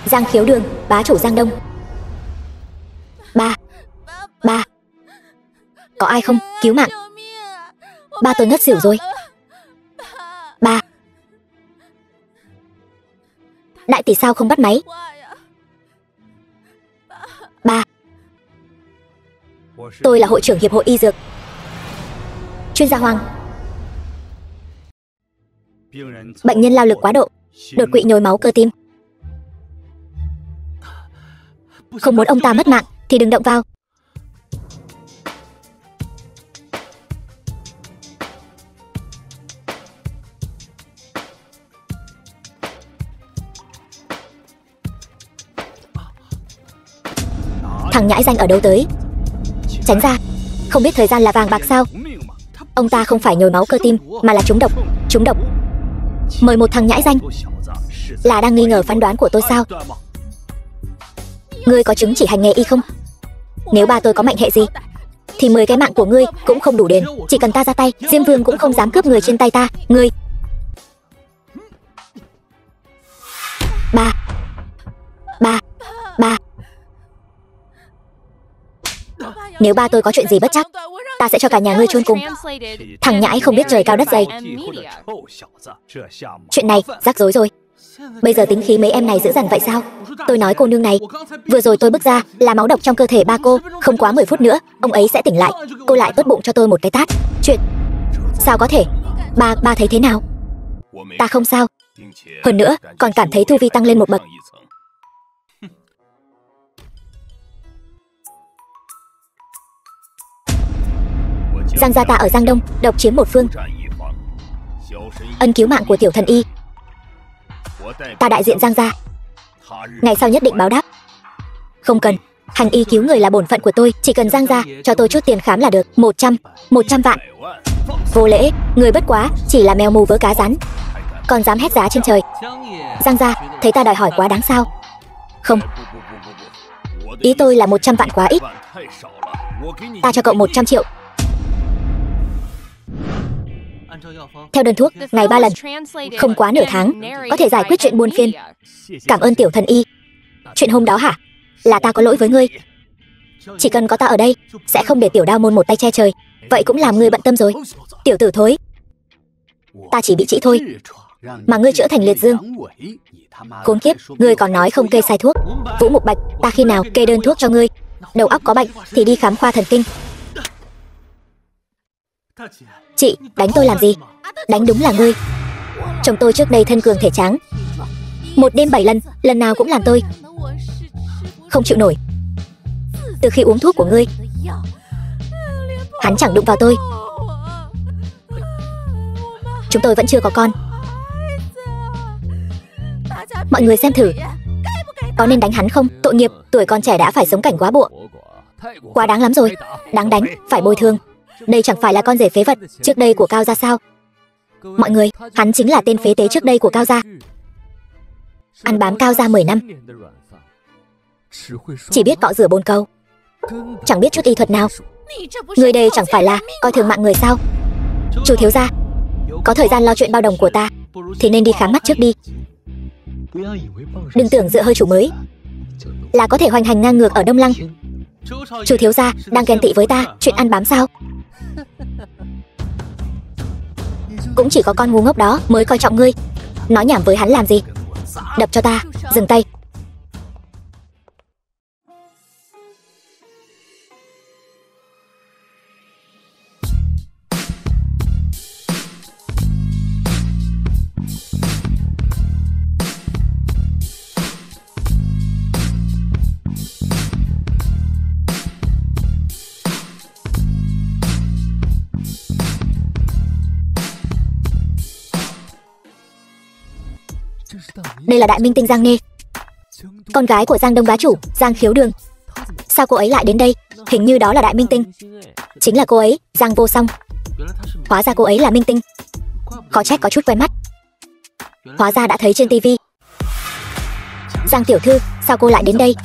Giang Khiếu Đường, bá chủ Giang Đông. Ba, ba, có ai không? Cứu mạng. Ba tôi ngất xỉu rồi. Ba, đại tỷ sao không bắt máy? Ba, tôi là hội trưởng hiệp hội y dược. Chuyên gia Hoàng. Bệnh nhân lao lực quá độ, đột quỵ nhồi máu cơ tim. Không muốn ông ta mất mạng thì đừng động vào. Thằng nhãi danh ở đâu tới? Tránh ra. Không biết thời gian là vàng bạc sao? Ông ta không phải nhồi máu cơ tim mà là trúng độc. Trúng độc. Mời một thằng nhãi danh. Là đang nghi ngờ phán đoán của tôi sao? Ngươi có chứng chỉ hành nghề y không? Nếu ba tôi có mệnh hệ gì thì 10 cái mạng của ngươi cũng không đủ đền. Chỉ cần ta ra tay, Diêm Vương cũng không dám cướp người trên tay ta. Ngươi. Ba, ba, ba. Nếu ba tôi có chuyện gì bất trắc, ta sẽ cho cả nhà ngươi chôn cùng. Thằng nhãi không biết trời cao đất dày. Chuyện này rắc rối rồi. Bây giờ tính khí mấy em này dữ dằn vậy sao? Tôi nói cô nương này, vừa rồi tôi bước ra là máu độc trong cơ thể ba cô. Không quá 10 phút nữa ông ấy sẽ tỉnh lại. Cô lại tốt bụng cho tôi một cái tát. Chuyện sao có thể? Ba thấy thế nào? Ta không sao. Hơn nữa còn cảm thấy tu vi tăng lên một bậc. Giang gia ta ở Giang Đông độc chiếm một phương. Ân cứu mạng của tiểu thần y, ta đại diện Giang gia, ngày sau nhất định báo đáp. Không cần, hành y cứu người là bổn phận của tôi. Chỉ cần Giang gia cho tôi chút tiền khám là được. 100 vạn. Vô lễ, người bất quá chỉ là mèo mù vớ cá rán, còn dám hét giá trên trời. Giang gia thấy ta đòi hỏi quá đáng sao? Không, ý tôi là 100 vạn quá ít. Ta cho cậu 100 triệu. Theo đơn thuốc, ngày 3 lần, không quá nửa tháng, có thể giải quyết chuyện buôn phiền. Cảm ơn tiểu thần y. Chuyện hôm đó hả? Là ta có lỗi với ngươi. Chỉ cần có ta ở đây, sẽ không để tiểu đao môn một tay che trời. Vậy cũng làm ngươi bận tâm rồi. Tiểu tử thối, ta chỉ bị trĩ thôi, mà ngươi chữa thành liệt dương. Khốn kiếp, ngươi còn nói không kê sai thuốc. Vũ Mục Bạch, ta khi nào kê đơn thuốc cho ngươi? Đầu óc có bệnh thì đi khám khoa thần kinh. Chị, đánh tôi làm gì? Đánh đúng là ngươi. Chồng tôi trước đây thân cường thể tráng, một đêm 7 lần, lần nào cũng làm tôi không chịu nổi. Từ khi uống thuốc của ngươi, hắn chẳng đụng vào tôi. Chúng tôi vẫn chưa có con. Mọi người xem thử, có nên đánh hắn không? Tội nghiệp, tuổi còn trẻ đã phải sống cảnh quá bụa. Quá đáng lắm rồi. Đáng đánh, phải bồi thường. Đây chẳng phải là con rể phế vật trước đây của Cao gia sao? Mọi người, hắn chính là tên phế tế trước đây của Cao gia. Ăn bám Cao gia 10 năm, chỉ biết cọ rửa bồn cầu, chẳng biết chút y thuật nào. Người đây chẳng phải là coi thường mạng người sao? Chủ thiếu gia, có thời gian lo chuyện bao đồng của ta thì nên đi khám mắt trước đi. Đừng tưởng dựa hơi chủ mới là có thể hoành hành ngang ngược ở Đông Lăng. Chủ thiếu gia đang ghen tị với ta chuyện ăn bám sao? Cũng chỉ có con ngu ngốc đó mới coi trọng ngươi. Nói nhảm với hắn làm gì? Đập cho ta, dừng tay. Đây là đại minh tinh Giang Nê, con gái của Giang Đông bá chủ Giang Khiếu Đường. Sao cô ấy lại đến đây? Hình như đó là đại minh tinh. Chính là cô ấy, Giang Vô Song. Hóa ra cô ấy là minh tinh. Khó trách có chút quen mắt. Hóa ra đã thấy trên tivi. Giang tiểu thư, sao cô lại đến đây?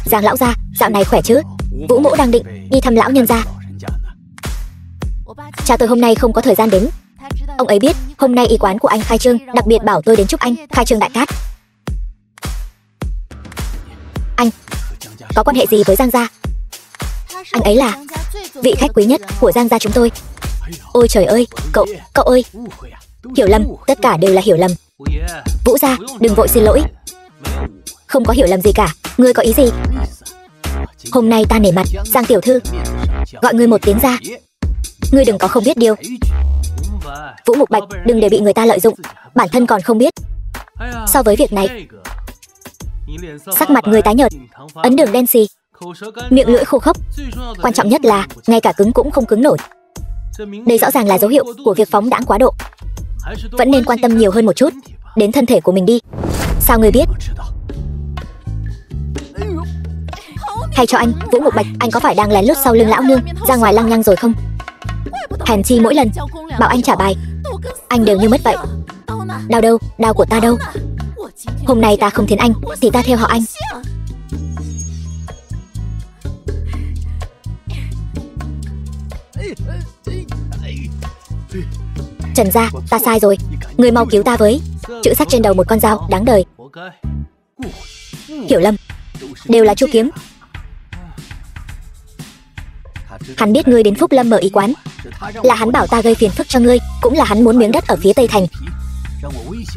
Giang lão gia, dạo này khỏe chứ? Vũ mỗ đang định đi thăm lão nhân gia. Cha tôi hôm nay không có thời gian đến. Ông ấy biết hôm nay y quán của anh khai trương, đặc biệt bảo tôi đến chúc anh khai trương đại cát. Anh có quan hệ gì với Giang gia? Anh ấy là vị khách quý nhất của Giang gia chúng tôi. Ôi trời ơi, cậu ơi. Hiểu lầm, tất cả đều là hiểu lầm. Vũ gia, đừng vội xin lỗi. Không có hiểu lầm gì cả, ngươi có ý gì? Hôm nay ta nể mặt Giang tiểu thư gọi ngươi một tiếng ra. Ngươi đừng có không biết điều. Vũ Mục Bạch, đừng để bị người ta lợi dụng, bản thân còn không biết. So với việc này, sắc mặt người tái nhợt, ấn đường đen xì, miệng lưỡi khô khốc. Quan trọng nhất là ngay cả cứng cũng không cứng nổi. Đây rõ ràng là dấu hiệu của việc phóng đãng quá độ. Vẫn nên quan tâm nhiều hơn một chút đến thân thể của mình đi. Sao ngươi biết? Hay cho anh, Vũ Mục Bạch, anh có phải đang lén lút sau lưng lão nương ra ngoài lăng nhăng rồi không? Hèn chi mỗi lần bảo anh trả bài, anh đều như mất vậy. Đau đâu, đau của ta đâu? Hôm nay ta không thiến anh thì ta theo họ anh. Trần gia, ta sai rồi, người mau cứu ta với. Chữ sắc trên đầu một con dao đáng đời. Hiểu lầm, đều là Chu Kiếm. Hắn biết ngươi đến Phúc Lâm mở y quán, là hắn bảo ta gây phiền phức cho ngươi, cũng là hắn muốn miếng đất ở phía Tây Thành,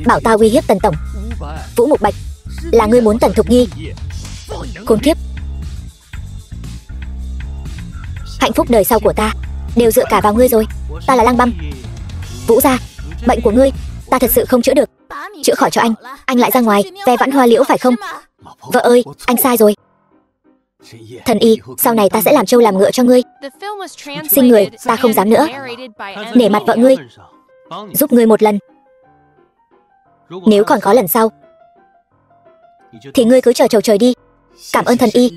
bảo ta uy hiếp Tần tổng. Vũ Mục Bạch, là ngươi muốn Tần Thục Nhi. Khốn kiếp. Hạnh phúc đời sau của ta đều dựa cả vào ngươi rồi. Ta là Lăng Băm. Vũ gia, bệnh của ngươi ta thật sự không chữa được. Chữa khỏi cho anh lại ra ngoài ve vãn hoa liễu phải không? Vợ ơi, anh sai rồi. Thần y, sau này ta sẽ làm trâu làm ngựa cho ngươi. Xin người, ta không dám nữa. Nể mặt vợ ngươi, giúp ngươi một lần. Nếu còn có lần sau thì ngươi cứ chờ chầu trời đi. Cảm ơn thần y.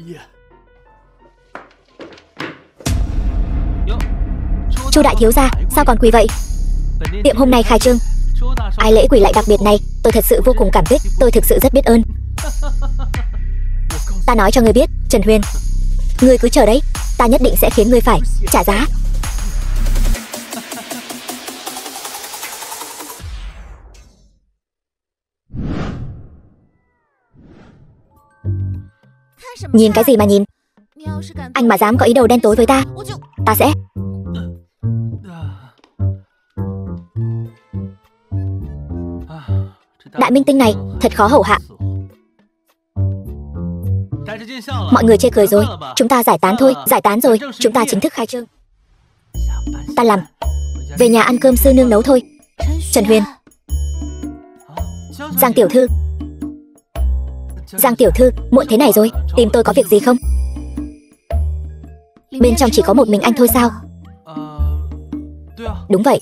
Chu đại thiếu gia, sao còn quỳ vậy? Tiệm hôm nay khai trương, ai lễ quỳ lại đặc biệt này, tôi thật sự vô cùng cảm kích, tôi thực sự rất biết ơn. Ta nói cho ngươi biết, Trần Huyền, ngươi cứ chờ đấy, ta nhất định sẽ khiến ngươi phải trả giá. Nhìn cái gì mà nhìn? Anh mà dám có ý đồ đen tối với ta, ta sẽ... Đại minh tinh này thật khó hầu hạ. Mọi người chê cười rồi, chúng ta giải tán thôi. Giải tán rồi, chúng ta chính thức khai trương. Ta làm, về nhà ăn cơm sư nương nấu thôi. Trần Huyền, Giang tiểu thư. Giang tiểu thư, muộn thế này rồi, tìm tôi có việc gì không? Bên trong chỉ có một mình anh thôi sao? Đúng vậy.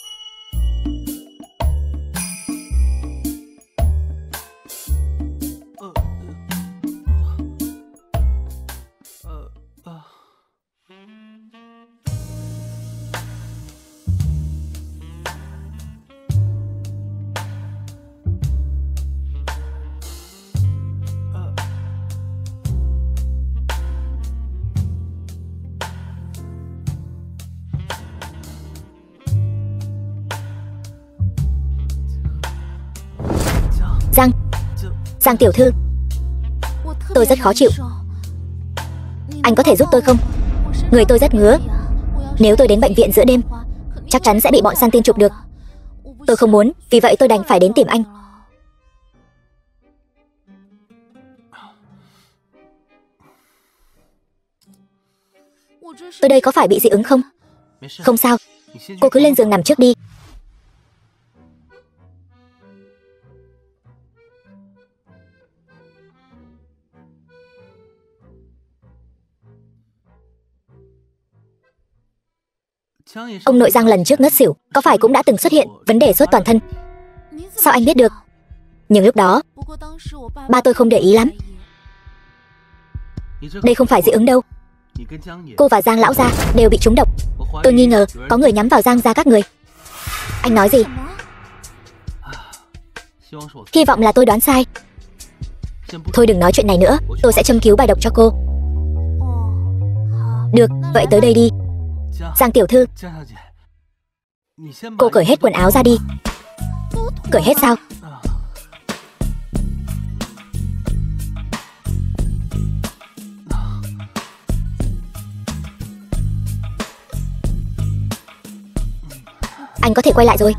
Giang tiểu thư, tôi rất khó chịu. Anh có thể giúp tôi không? Người tôi rất ngứa. Nếu tôi đến bệnh viện giữa đêm, chắc chắn sẽ bị bọn săn tin chụp được. Tôi không muốn, vì vậy tôi đành phải đến tìm anh. Tôi đây có phải bị dị ứng không? Không sao, cô cứ lên giường nằm trước đi. Ông nội Giang lần trước ngất xỉu, có phải cũng đã từng xuất hiện vấn đề sốt toàn thân? Sao anh biết được? Nhưng lúc đó ba tôi không để ý lắm. Đây không phải dị ứng đâu. Cô và Giang lão gia đều bị trúng độc. Tôi nghi ngờ có người nhắm vào Giang gia các người. Anh nói gì? Hy vọng là tôi đoán sai. Thôi đừng nói chuyện này nữa, tôi sẽ châm cứu bài độc cho cô. Được, vậy tới đây đi. Giang tiểu thư, cô cởi hết quần áo ra đi. Cởi hết sao? có thể quay lại rồi.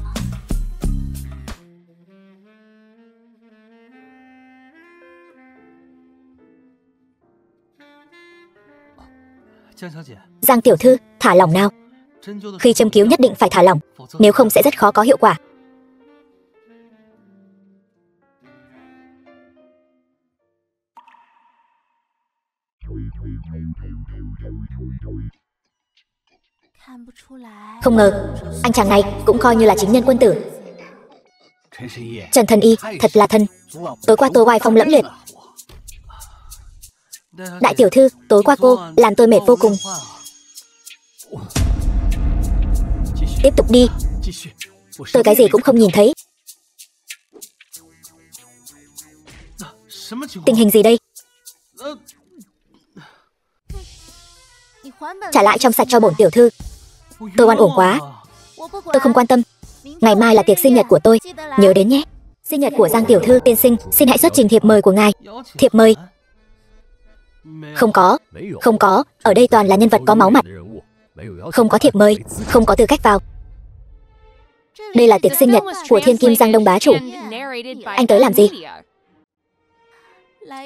Giang tiểu thư, thả lỏng nào. Khi châm cứu nhất định phải thả lỏng, nếu không sẽ rất khó có hiệu quả. Không ngờ, anh chàng này cũng coi như là chính nhân quân tử. Trần Thần Y, thật là thân. Tối qua tôi oai phong lẫm liệt. Đại tiểu thư, tối qua cô làm tôi mệt vô cùng. Tiếp tục đi. Tôi cái gì cũng không nhìn thấy. Tình hình gì đây? Trả lại trong sạch cho bổn tiểu thư. Tôi oan uổng quá. Tôi không quan tâm. Ngày mai là tiệc sinh nhật của tôi, nhớ đến nhé. Sinh nhật của Giang tiểu thư tiên sinh, xin hãy xuất trình thiệp mời của ngài. Thiệp mời? Không có, ở đây toàn là nhân vật có máu mặt. Không có thiệp mời, không có tư cách vào. Đây là tiệc sinh nhật của Thiên Kim Giang Đông bá chủ. Anh tới làm gì?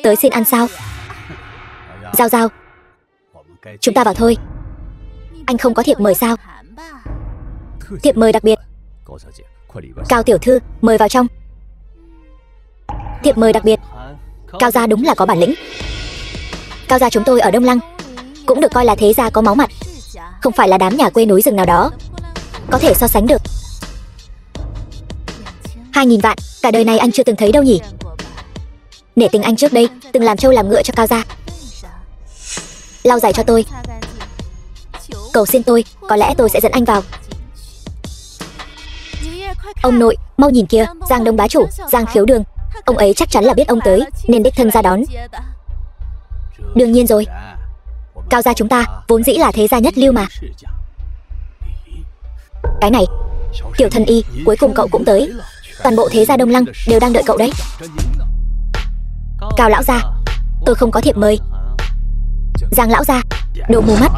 Tới xin ăn sao? Giao, chúng ta vào thôi. Anh không có thiệp mời sao? Thiệp mời đặc biệt. Cao tiểu thư, mời vào trong. Thiệp mời đặc biệt. Cao gia đúng là có bản lĩnh. Cao gia chúng tôi ở Đông Lăng cũng được coi là thế gia có máu mặt, không phải là đám nhà quê núi rừng nào đó có thể so sánh được. 2.000 vạn, cả đời này anh chưa từng thấy đâu nhỉ? Nể tình anh trước đây từng làm trâu làm ngựa cho Cao gia. Lau giày cho tôi. Cầu xin tôi, có lẽ tôi sẽ dẫn anh vào. Ông nội, mau nhìn kìa, Giang Đông bá chủ, Giang Khiếu Đường. Ông ấy chắc chắn là biết ông tới nên đích thân ra đón. Đương nhiên rồi. Cao gia chúng ta vốn dĩ là thế gia nhất lưu mà. Cái này, Tiểu Thần Y, cuối cùng cậu cũng tới. Toàn bộ thế gia Đông Lăng đều đang đợi cậu đấy. Cao lão gia, tôi không có thiệp mời. Giang lão gia, đồ mù mắt,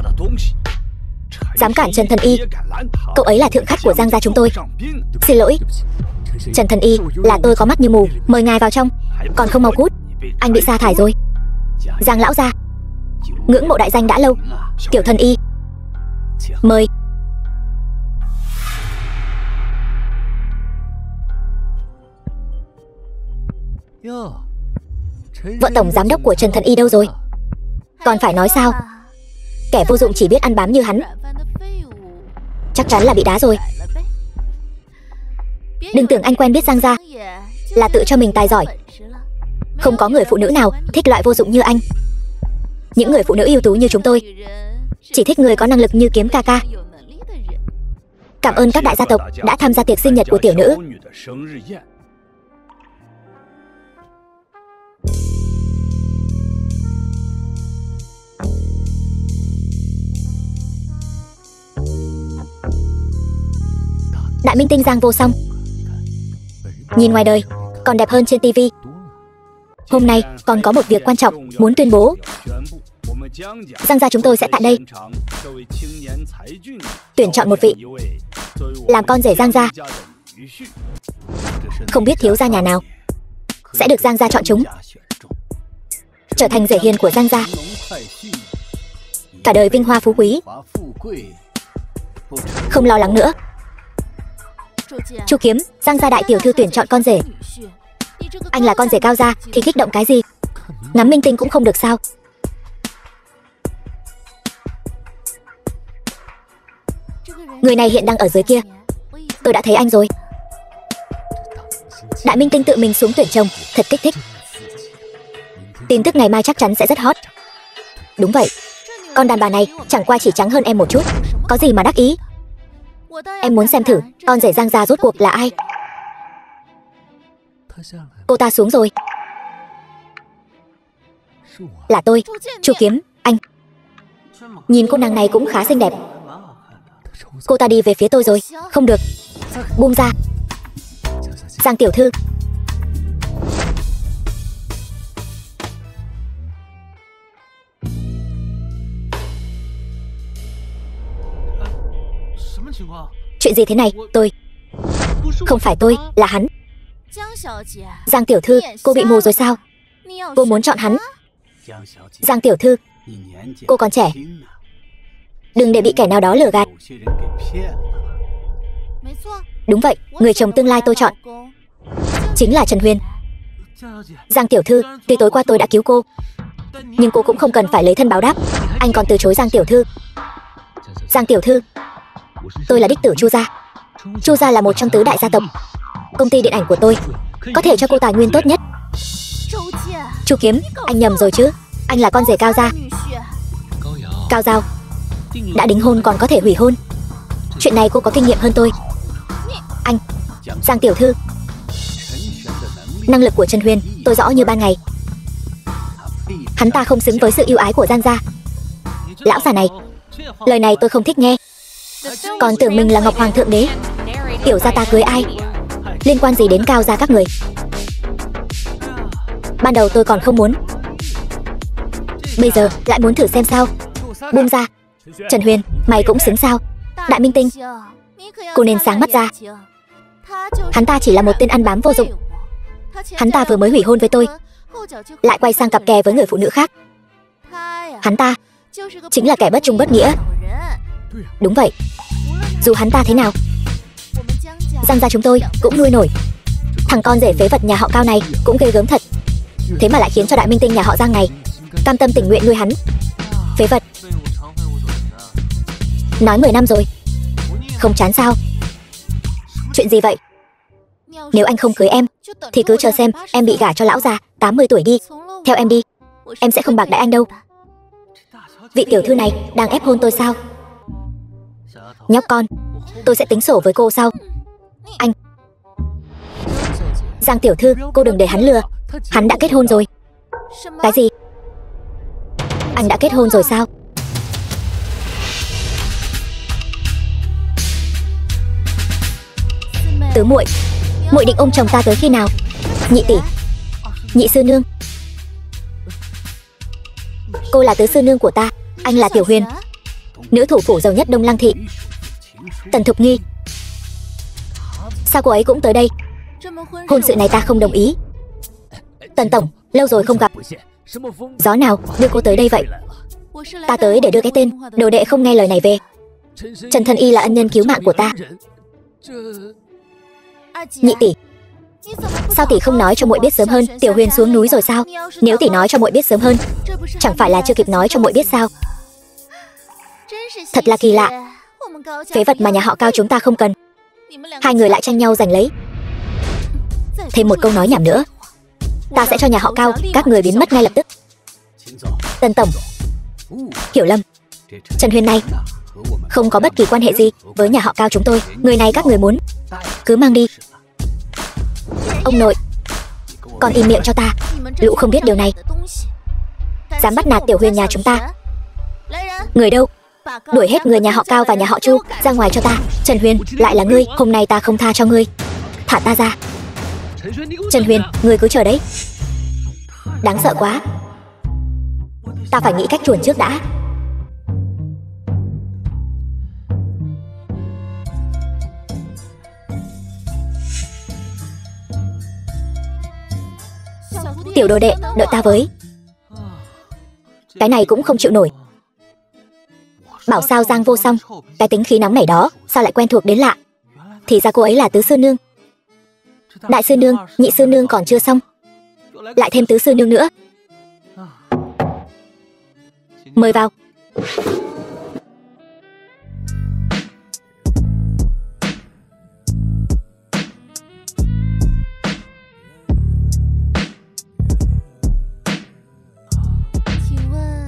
dám cản Trần Thần Y. Cậu ấy là thượng khách của Giang gia chúng tôi. Xin lỗi, Trần Thần Y, là tôi có mắt như mù, mời ngài vào trong. Còn không mau cút, anh bị sa thải rồi. Giang lão gia, ngưỡng mộ đại danh đã lâu. Tiểu Thần Y, mời. Vợ tổng giám đốc của Trần Thần Y đâu rồi? Còn phải nói sao? Kẻ vô dụng chỉ biết ăn bám như hắn chắc chắn là bị đá rồi. Đừng tưởng anh quen biết Giang gia là tự cho mình tài giỏi. Không có người phụ nữ nào thích loại vô dụng như anh. Những người phụ nữ ưu tú như chúng tôi chỉ thích người có năng lực như Kiếm ca ca. Cảm ơn các đại gia tộc đã tham gia tiệc sinh nhật của tiểu nữ. Đại minh tinh Giang Vô Song, nhìn ngoài đời còn đẹp hơn trên tivi. Hôm nay còn có một việc quan trọng muốn tuyên bố. Giang gia chúng tôi sẽ tại đây tuyển chọn một vị làm con rể Giang gia. Không biết thiếu gia nhà nào sẽ được Giang gia chọn chúng trở thành rể hiền của Giang gia, cả đời vinh hoa phú quý, không lo lắng nữa. Chu Kiếm, Giang gia đại tiểu thư tuyển chọn con rể. Anh là con rể Cao gia thì kích động cái gì? Ngắm minh tinh cũng không được sao? Người này hiện đang ở dưới kia. Tôi đã thấy anh rồi. Đại minh tinh tự mình xuống tuyển chồng, thật kích thích. Tin tức ngày mai chắc chắn sẽ rất hot. Đúng vậy, con đàn bà này chẳng qua chỉ trắng hơn em một chút, có gì mà đắc ý. Em muốn xem thử con rể Giang gia rốt cuộc là ai. Cô ta xuống rồi. Là tôi, Chu Kiếm, anh. Nhìn cô nàng này cũng khá xinh đẹp. Cô ta đi về phía tôi rồi. Không được, buông ra. Giang tiểu thư. Chuyện gì thế này? Không phải tôi, là hắn. Giang tiểu thư, cô bị mù rồi sao? Cô muốn chọn hắn. Giang tiểu thư, cô còn trẻ, đừng để bị kẻ nào đó lừa gạt. Đúng vậy, người chồng tương lai tôi chọn chính là Trần Huyền. Giang tiểu thư, tuy tối qua tôi đã cứu cô, nhưng cô cũng không cần phải lấy thân báo đáp. Anh còn từ chối Giang tiểu thư. Giang tiểu thư, tôi là đích tử Chu gia. Chu gia là một trong tứ đại gia tộc. Công ty điện ảnh của tôi có thể cho cô tài nguyên tốt nhất. Chu Kiếm, anh nhầm rồi chứ. Anh là con rể Cao gia. Cao Giao đã đính hôn còn có thể hủy hôn. Chuyện này cô có kinh nghiệm hơn tôi. Anh, Giang tiểu thư, năng lực của Trần Huyền tôi rõ như ban ngày. Hắn ta không xứng với sự yêu ái của Giang gia. Lão già này, lời này tôi không thích nghe. Còn tưởng mình là Ngọc Hoàng thượng đế. Tiểu gia ta cưới ai, liên quan gì đến Cao gia các người? Ban đầu tôi còn không muốn, bây giờ lại muốn thử xem sao. Buông ra. Trần Huyền, mày cũng xứng sao? Đại minh tinh, cô nên sáng mắt ra. Hắn ta chỉ là một tên ăn bám vô dụng. Hắn ta vừa mới hủy hôn với tôi, lại quay sang cặp kè với người phụ nữ khác. Hắn ta chính là kẻ bất trung bất nghĩa. Đúng vậy, dù hắn ta thế nào, Giang gia chúng tôi cũng nuôi nổi. Thằng con rể phế vật nhà họ Cao này cũng ghê gớm thật. Thế mà lại khiến cho đại minh tinh nhà họ Giang này cam tâm tình nguyện nuôi hắn. Phế vật. Nói 10 năm rồi, không chán sao? Chuyện gì vậy? Nếu anh không cưới em thì cứ chờ xem em bị gả cho lão già 80 tuổi đi. Theo em đi, em sẽ không bạc đãi anh đâu. Vị tiểu thư này đang ép hôn tôi sao? Nhóc con, tôi sẽ tính sổ với cô sau. Anh, Giang tiểu thư, cô đừng để hắn lừa. Hắn đã kết hôn rồi. Cái gì? Anh đã kết hôn rồi sao? Tứ muội, muội định ôm chồng ta tới khi nào? Nhị tỷ, nhị sư nương, cô là tứ sư nương của ta. Anh là Tiểu Huyền, nữ thủ phủ giàu nhất Đông Lăng thị. Tần Thục Nghi, sao cô ấy cũng tới đây? Hôn sự này ta không đồng ý. Tần tổng, lâu rồi không gặp. Gió nào đưa cô tới đây vậy? Ta tới để đưa cái tên đồ đệ không nghe lời này về. Trần Thần Y là ân nhân cứu mạng của ta. Nhị tỷ, sao tỷ không nói cho muội biết sớm hơn? Tiểu Huyền xuống núi rồi sao? Nếu tỷ nói cho muội biết sớm hơn, chẳng phải là chưa kịp nói cho muội biết sao? Thật là kỳ lạ. Phế vật mà nhà họ Cao chúng ta không cần, hai người lại tranh nhau giành lấy. Thêm một câu nói nhảm nữa, ta sẽ cho nhà họ Cao các người biến mất ngay lập tức. Tần tổng, hiểu lầm. Trần Huyền này không có bất kỳ quan hệ gì với nhà họ Cao chúng tôi. Người này các người muốn cứ mang đi. Ông nội, còn im miệng cho ta. Lũ không biết điều này dám bắt nạt Tiểu Huyền nhà chúng ta. Người đâu? Đuổi hết người nhà họ Cao và nhà họ Chu ra ngoài cho ta. Trần Huyền, lại là ngươi. Hôm nay ta không tha cho ngươi. Thả ta ra. Trần Huyền, ngươi cứ chờ đấy. Đáng sợ quá. Ta phải nghĩ cách chuồn trước đã. Tiểu đồ đệ, đợi ta với. Cái này cũng không chịu nổi. Bảo sao Giang vô song, cái tính khí nóng nảy đó sao lại quen thuộc đến lạ. Thì ra cô ấy là tứ sư nương. Đại sư nương, nhị sư nương còn chưa xong, lại thêm tứ sư nương nữa. Mời vào.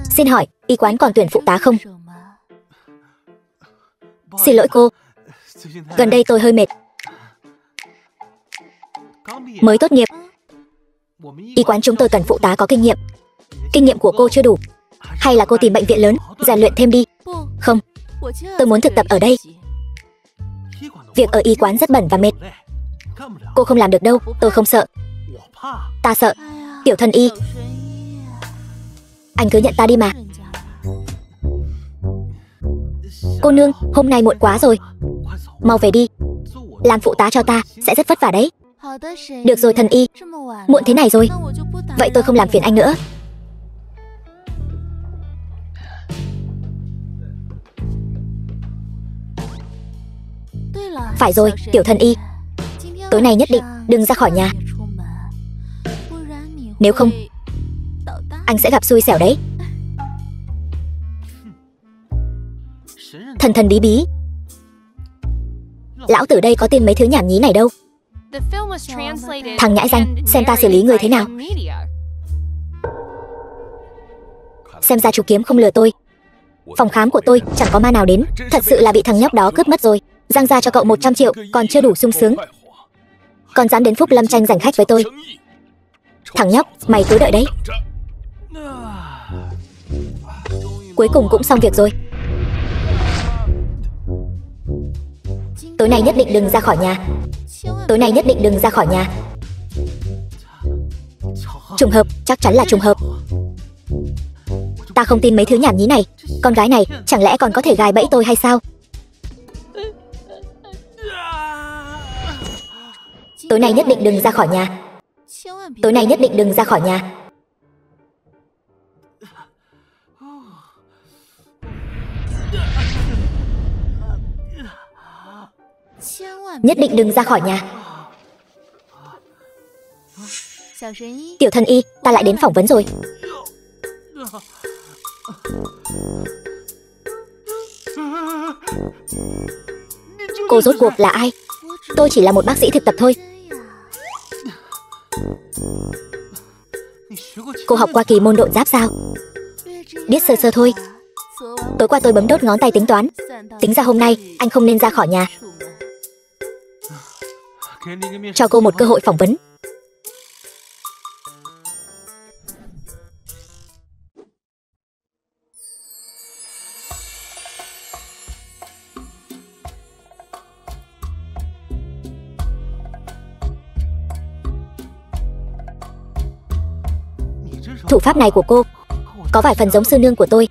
Xin hỏi, y quán còn tuyển phụ tá không? Xin lỗi cô, gần đây tôi hơi mệt. Mới tốt nghiệp, y quán chúng tôi cần phụ tá có kinh nghiệm. Kinh nghiệm của cô chưa đủ, hay là cô tìm bệnh viện lớn rèn luyện thêm đi? Không, tôi muốn thực tập ở đây. Việc ở y quán rất bẩn và mệt. Cô không làm được đâu, tôi không sợ. Ta sợ. Tiểu Thần Y, anh cứ nhận ta đi mà. Cô nương, hôm nay muộn quá rồi, mau về đi. làm phụ tá cho ta sẽ rất vất vả đấy. Được rồi thần y, muộn thế này rồi, vậy tôi không làm phiền anh nữa. Phải rồi, tiểu thần y, tối nay nhất định đừng ra khỏi nhà. Nếu không, anh sẽ gặp xui xẻo đấy. Thần thần bí bí, lão tử đây có tin mấy thứ nhảm nhí này đâu. Thằng nhãi danh, xem ta xử lý người thế nào. Xem ra chú Kiếm không lừa tôi. Phòng khám của tôi chẳng có ma nào đến. Thật sự là bị thằng nhóc đó cướp mất rồi. Giang ra cho cậu 100 triệu còn chưa đủ sung sướng, còn dám đến Phúc Lâm tranh giành khách với tôi. Thằng nhóc, mày cứ đợi đấy. Cuối cùng cũng xong việc rồi. Tối nay nhất định đừng ra khỏi nhà. Tối nay nhất định đừng ra khỏi nhà. Trùng hợp, chắc chắn là trùng hợp. Ta không tin mấy thứ nhảm nhí này. Con gái này chẳng lẽ còn có thể gài bẫy tôi hay sao? Tối nay nhất định đừng ra khỏi nhà. Tối nay nhất định đừng ra khỏi nhà. Nhất định đừng ra khỏi nhà. Tiểu thần y, ta lại đến phỏng vấn rồi. Cô rốt cuộc là ai? Tôi chỉ là một bác sĩ thực tập thôi. Cô học qua kỳ môn độn giáp sao? Biết sơ sơ thôi. Tối qua tôi bấm đốt ngón tay tính toán, tính ra hôm nay anh không nên ra khỏi nhà. Cho cô một cơ hội phỏng vấn. Thủ pháp này của cô có vài phần giống sư nương của tôi.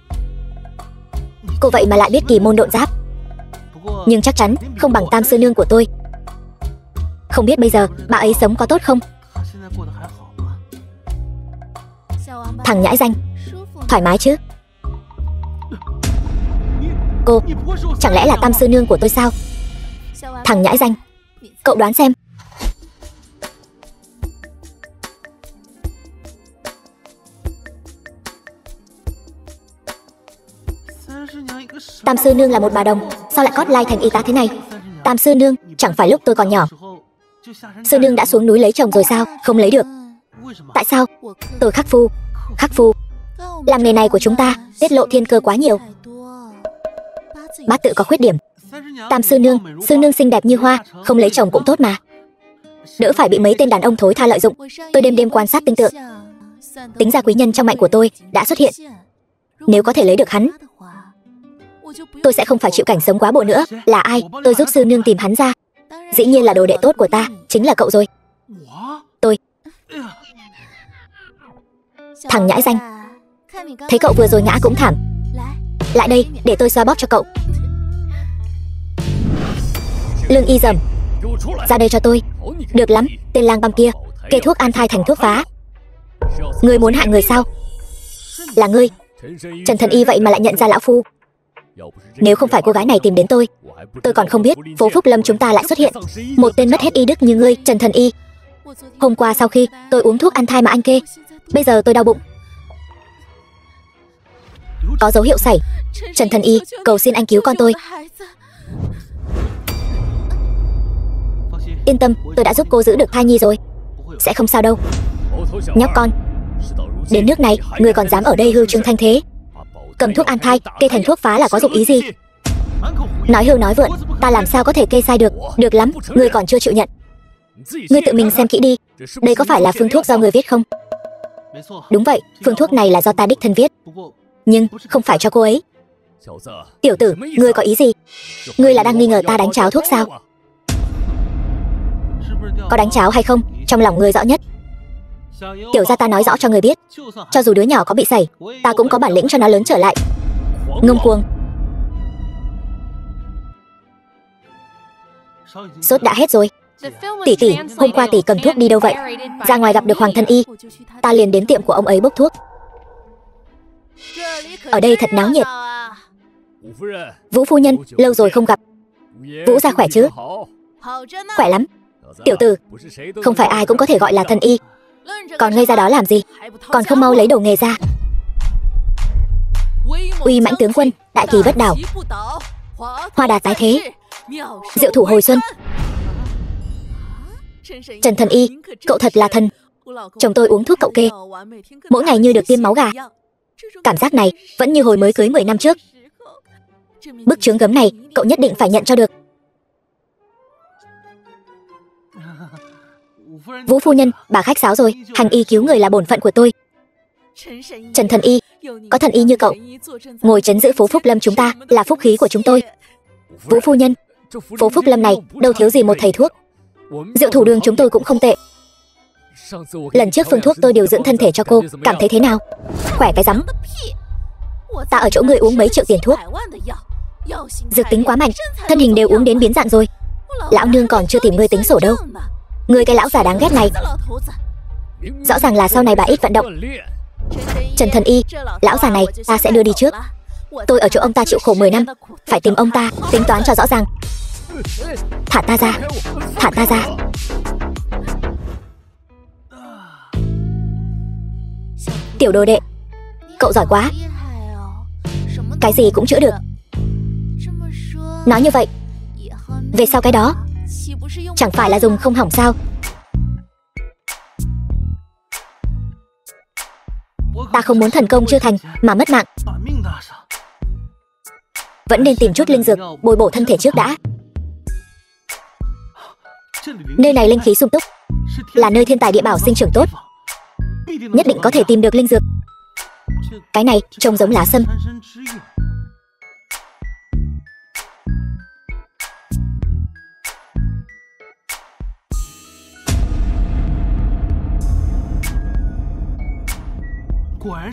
Cô vậy mà lại biết kỳ môn độn giáp, nhưng chắc chắn không bằng tam sư nương của tôi. Không biết bây giờ bà ấy sống có tốt không? Thằng nhãi danh, thoải mái chứ? Cô, chẳng lẽ là tam sư nương của tôi sao? Thằng nhãi danh, cậu đoán xem. Tam sư nương là một bà đồng, sao lại cốt lai thành y tá thế này? Tam sư nương, chẳng phải lúc tôi còn nhỏ sư nương đã xuống núi lấy chồng rồi sao? Không lấy được. Tại sao? Tôi khắc phu. Làm nghề này của chúng ta tiết lộ thiên cơ quá nhiều. Bát tự có khuyết điểm. Tam sư nương xinh đẹp như hoa, không lấy chồng cũng tốt mà, đỡ phải bị mấy tên đàn ông thối tha lợi dụng. Tôi đêm đêm quan sát tinh tượng, tính ra quý nhân trong mệnh của tôi đã xuất hiện. Nếu có thể lấy được hắn, tôi sẽ không phải chịu cảnh sống quá bộ nữa. Là ai? Tôi giúp sư nương tìm hắn ra. Dĩ nhiên là đồ đệ tốt của ta, chính là cậu rồi. Tôi. Thằng nhãi danh, thấy cậu vừa rồi ngã cũng thảm. Lại đây, để tôi xoa bóp cho cậu. Lương y dầm, ra đây cho tôi. Được lắm, tên lang băm kia kê thuốc an thai thành thuốc phá. Ngươi muốn hại người sao? Là ngươi. Trần thần y vậy mà lại nhận ra lão phu. Nếu không phải cô gái này tìm đến tôi còn không biết phố Phúc Lâm chúng ta lại xuất hiện một tên mất hết y đức như ngươi, Trần thần y. Hôm qua sau khi tôi uống thuốc an thai mà anh kê, bây giờ tôi đau bụng, có dấu hiệu sảy. Trần thần y, cầu xin anh cứu con tôi. Yên tâm, tôi đã giúp cô giữ được thai nhi rồi, sẽ không sao đâu. Nhóc con, đến nước này người còn dám ở đây hư trương thanh thế. Cầm thuốc an thai kê thành thuốc phá là có dụng ý gì? Nói hưu nói vượn, ta làm sao có thể kê sai được? Được lắm, ngươi còn chưa chịu nhận. Ngươi tự mình xem kỹ đi, đây có phải là phương thuốc do ngươi viết không? Đúng vậy, phương thuốc này là do ta đích thân viết, nhưng không phải cho cô ấy. Tiểu tử, ngươi có ý gì? Ngươi là đang nghi ngờ ta đánh cháo thuốc sao? Có đánh cháo hay không, trong lòng ngươi rõ nhất. Tiểu gia ta nói rõ cho ngươi biết, cho dù đứa nhỏ có bị sảy, ta cũng có bản lĩnh cho nó lớn trở lại. Ngông cuồng. Sốt đã hết rồi. Tỷ tỷ, hôm qua tỷ cầm thuốc đi đâu vậy? Ra ngoài gặp được Hoàng Thân Y, ta liền đến tiệm của ông ấy bốc thuốc. Ở đây thật náo nhiệt. Vũ phu nhân, lâu rồi không gặp. Vũ gia khỏe chứ? Khỏe lắm. Tiểu tử, không phải ai cũng có thể gọi là thần y. Còn ngây ra đó làm gì? Còn không mau lấy đồ nghề ra. Uy mãnh tướng quân, đại kỳ bất đảo, hoa đà tái thế, diệu thủ hồi xuân. Trần thần y, cậu thật là thần. Chồng tôi uống thuốc cậu kê, mỗi ngày như được tiêm máu gà. Cảm giác này vẫn như hồi mới cưới 10 năm trước. Bức chướng gấm này cậu nhất định phải nhận cho được. Vũ phu nhân, bà khách sáo rồi. Hành y cứu người là bổn phận của tôi. Trần thần y, có thần y như cậu ngồi trấn giữ phố Phúc Lâm chúng ta là phúc khí của chúng tôi. Vũ phu nhân, phố Phúc Lâm này đâu thiếu gì một thầy thuốc. Diệu thủ đường chúng tôi cũng không tệ. Lần trước phương thuốc tôi điều dưỡng thân thể cho cô, cảm thấy thế nào? Khỏe cái rắm. Ta ở chỗ người uống mấy triệu tiền thuốc, dược tính quá mạnh, thân hình đều uống đến biến dạng rồi. Lão nương còn chưa tìm ngươi tính sổ đâu. Ngươi cái lão già đáng ghét này, rõ ràng là sau này bà ít vận động. Trần thần y, lão già này ta sẽ đưa đi trước. Tôi ở chỗ ông ta chịu khổ 10 năm, phải tìm ông ta tính toán cho rõ ràng. Thả ta ra, thả ta ra. Tiểu đồ đệ, cậu giỏi quá, cái gì cũng chữa được. Nói như vậy, về sau cái đó chẳng phải là dùng không hỏng sao? Ta không muốn thần công chưa thành mà mất mạng. Vẫn nên tìm chút linh dược bồi bổ thân thể trước đã. Nơi này linh khí sung túc, là nơi thiên tài địa bảo sinh trưởng tốt, nhất định có thể tìm được linh dược. Cái này trông giống lá sâm.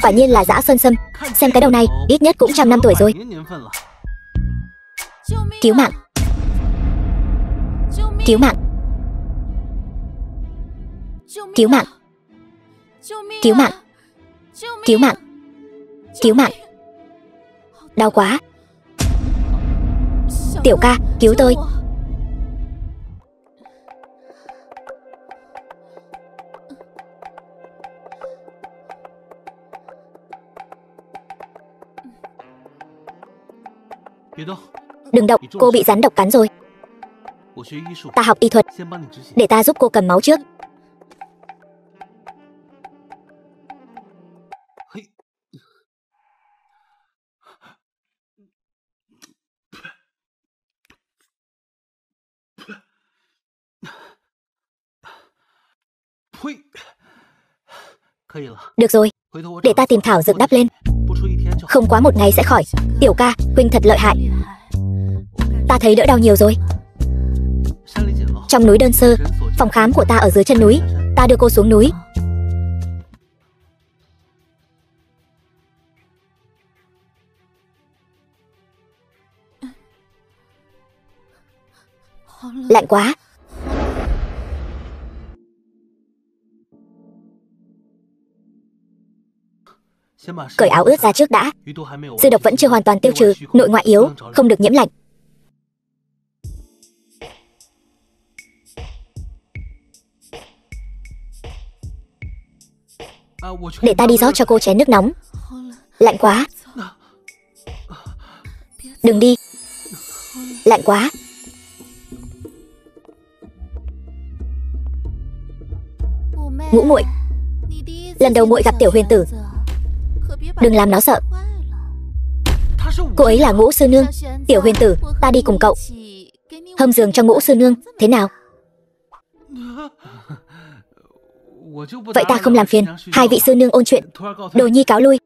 Quả nhiên là dã sơn sâm. Xem cái đầu này ít nhất cũng 100 năm tuổi rồi. Cứu mạng, cứu mạng, cứu mạng, cứu mạng, cứu mạng, cứu mạng. Đau quá. Tiểu ca, cứu tôi. Đừng động, cô bị rắn độc cắn rồi. Ta học y thuật, để ta giúp cô cầm máu trước. Được rồi, để ta tìm thảo dược đắp lên. Không quá 1 ngày sẽ khỏi. Tiểu ca, huynh thật lợi hại. Ta thấy đỡ đau nhiều rồi. Trong núi đơn sơ, phòng khám của ta ở dưới chân núi. Ta đưa cô xuống núi. Lạnh quá. Cởi áo ướt ra trước đã. Dư độc vẫn chưa hoàn toàn tiêu trừ, nội ngoại yếu, không được nhiễm lạnh. Để ta đi rót cho cô chén nước nóng. Lạnh quá. Đừng đi. Lạnh quá. Ngũ muội, lần đầu muội gặp Tiểu Huyền Tử, đừng làm nó sợ. Cô ấy là Ngũ sư nương. Tiểu Huyền Tử, ta đi cùng cậu hâm giường cho Ngũ sư nương, thế nào? Vậy ta không làm phiền. Hai vị sư nương ôn chuyện, đồ nhi cáo lui.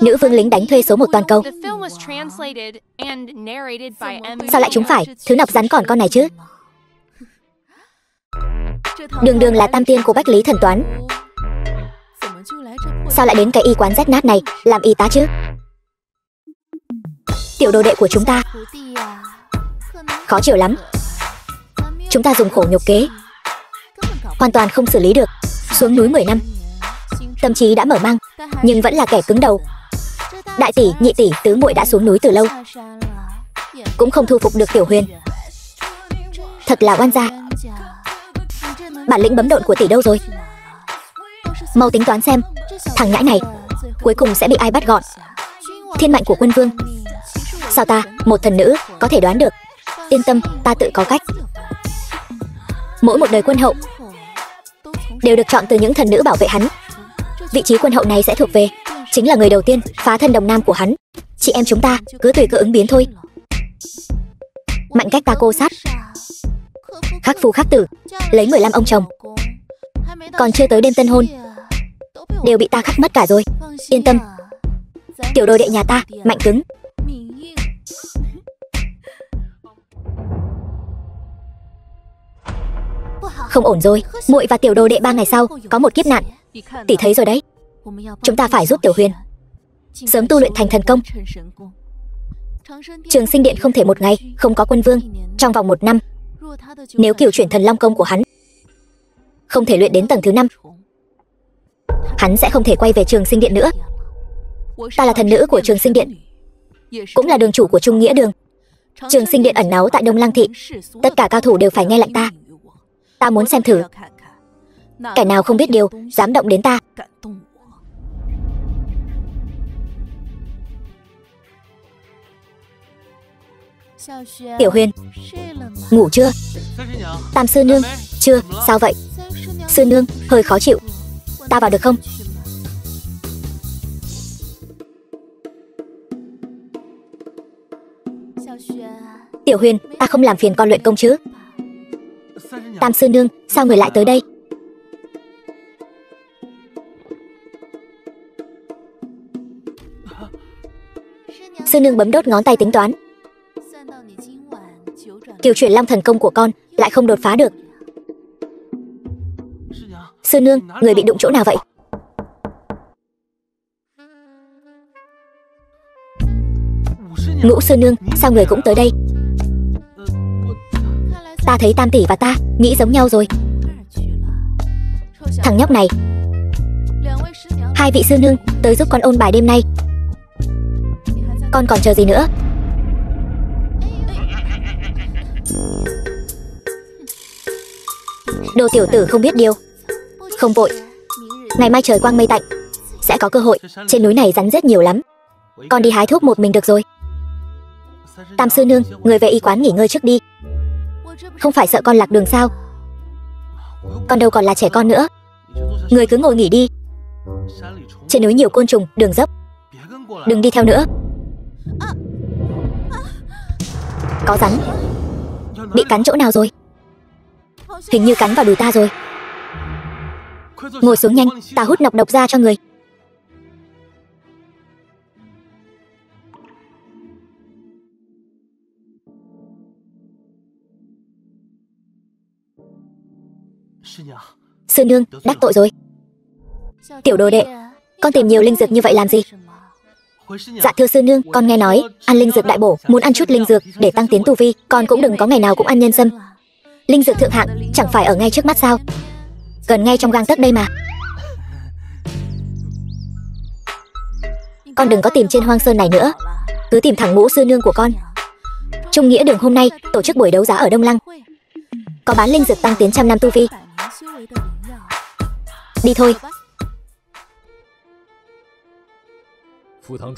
Nữ vương lính đánh thuê số 1 toàn cầu. Sao lại trúng phải thứ nọc rắn còn con này chứ? Đường đường là tam tiên của Bách Lý Thần Toán, Sao lại đến cái y quán rách nát này làm y tá chứ? Tiểu đồ đệ của chúng ta khó chịu lắm. Chúng ta dùng khổ nhục kế, hoàn toàn không xử lý được. Xuống núi 10 năm, tâm trí đã mở mang, nhưng vẫn là kẻ cứng đầu. Đại tỷ, nhị tỷ, tứ muội đã xuống núi từ lâu, cũng không thu phục được Tiểu Huyền. Thật là oan gia. Bản lĩnh bấm độn của tỷ đâu rồi? Mau tính toán xem, thằng nhãi này cuối cùng sẽ bị ai bắt gọn. Thiên mệnh của quân vương, sao ta, một thần nữ, có thể đoán được? Yên tâm, ta tự có cách. Mỗi một đời quân hậu đều được chọn từ những thần nữ bảo vệ hắn. Vị trí quân hậu này sẽ thuộc về chính là người đầu tiên phá thân đồng nam của hắn. Chị em chúng ta cứ tùy cơ ứng biến thôi. Mạnh cách ta cô sát, khắc phu khắc tử, lấy 15 ông chồng, còn chưa tới đêm tân hôn đều bị ta khắc mất cả rồi. Yên tâm, tiểu đồ đệ nhà ta mạnh cứng. Không ổn rồi, muội và tiểu đồ đệ 3 ngày sau có một kiếp nạn. Tỷ thấy rồi đấy, chúng ta phải giúp Tiểu Huyền sớm tu luyện thành thần công. Trường Sinh Điện không thể một ngày không có quân vương. Trong vòng 1 năm, nếu cửu chuyển thần long công của hắn không thể luyện đến tầng thứ 5, hắn sẽ không thể quay về Trường Sinh Điện nữa. Ta là thần nữ của Trường Sinh Điện, cũng là đường chủ của Trung Nghĩa Đường. Trường Sinh Điện ẩn náu tại Đông Lăng Thị, tất cả cao thủ đều phải nghe lệnh ta. Ta muốn xem thử kẻ nào không biết điều dám động đến ta. Tiểu Huyền, ngủ chưa? Tam sư nương, chưa. Sao vậy? Sư nương, hơi khó chịu, ta vào được không? Tiểu Huyền, ta không làm phiền con luyện công chứ? Tam sư nương, sao người lại tới đây? Sư nương bấm đốt ngón tay tính toán. Cửu chuyển long thần công của con lại không đột phá được. Sư nương, người bị đụng chỗ nào vậy? Ngũ sư nương, sao người cũng tới đây? Ta thấy Tam tỷ và ta nghĩ giống nhau rồi. Thằng nhóc này. Hai vị sư nương tới giúp con ôn bài đêm nay. Con còn chờ gì nữa? Đồ tiểu tử không biết điều. Không vội, ngày mai trời quang mây tạnh sẽ có cơ hội. Trên núi này rắn rết nhiều lắm, con đi hái thuốc một mình được rồi. Tam sư nương, người về y quán nghỉ ngơi trước đi. Không phải sợ con lạc đường sao? Con đâu còn là trẻ con nữa. Người cứ ngồi nghỉ đi. Trên núi nhiều côn trùng, đường dốc, đừng đi theo nữa. Có rắn. Bị cắn chỗ nào rồi? Hình như cắn vào đùi ta rồi. Ngồi xuống nhanh, ta hút nọc độc ra cho người. Sư nương, đắc tội rồi. Tiểu đồ đệ, con tìm nhiều linh dược như vậy làm gì? Dạ thưa sư nương, con nghe nói ăn linh dược đại bổ, muốn ăn chút linh dược để tăng tiến tu vi. Con cũng đừng có ngày nào cũng ăn nhân sâm. Linh dược thượng hạng chẳng phải ở ngay trước mắt sao? Gần ngay trong gang tấc đây mà. Con đừng có tìm trên hoang sơn này nữa, cứ tìm thẳng Ngũ sư nương của con. Trung Nghĩa Đường hôm nay tổ chức buổi đấu giá ở Đông Lăng, có bán linh dược tăng tiến 100 năm tu vi. Đi thôi.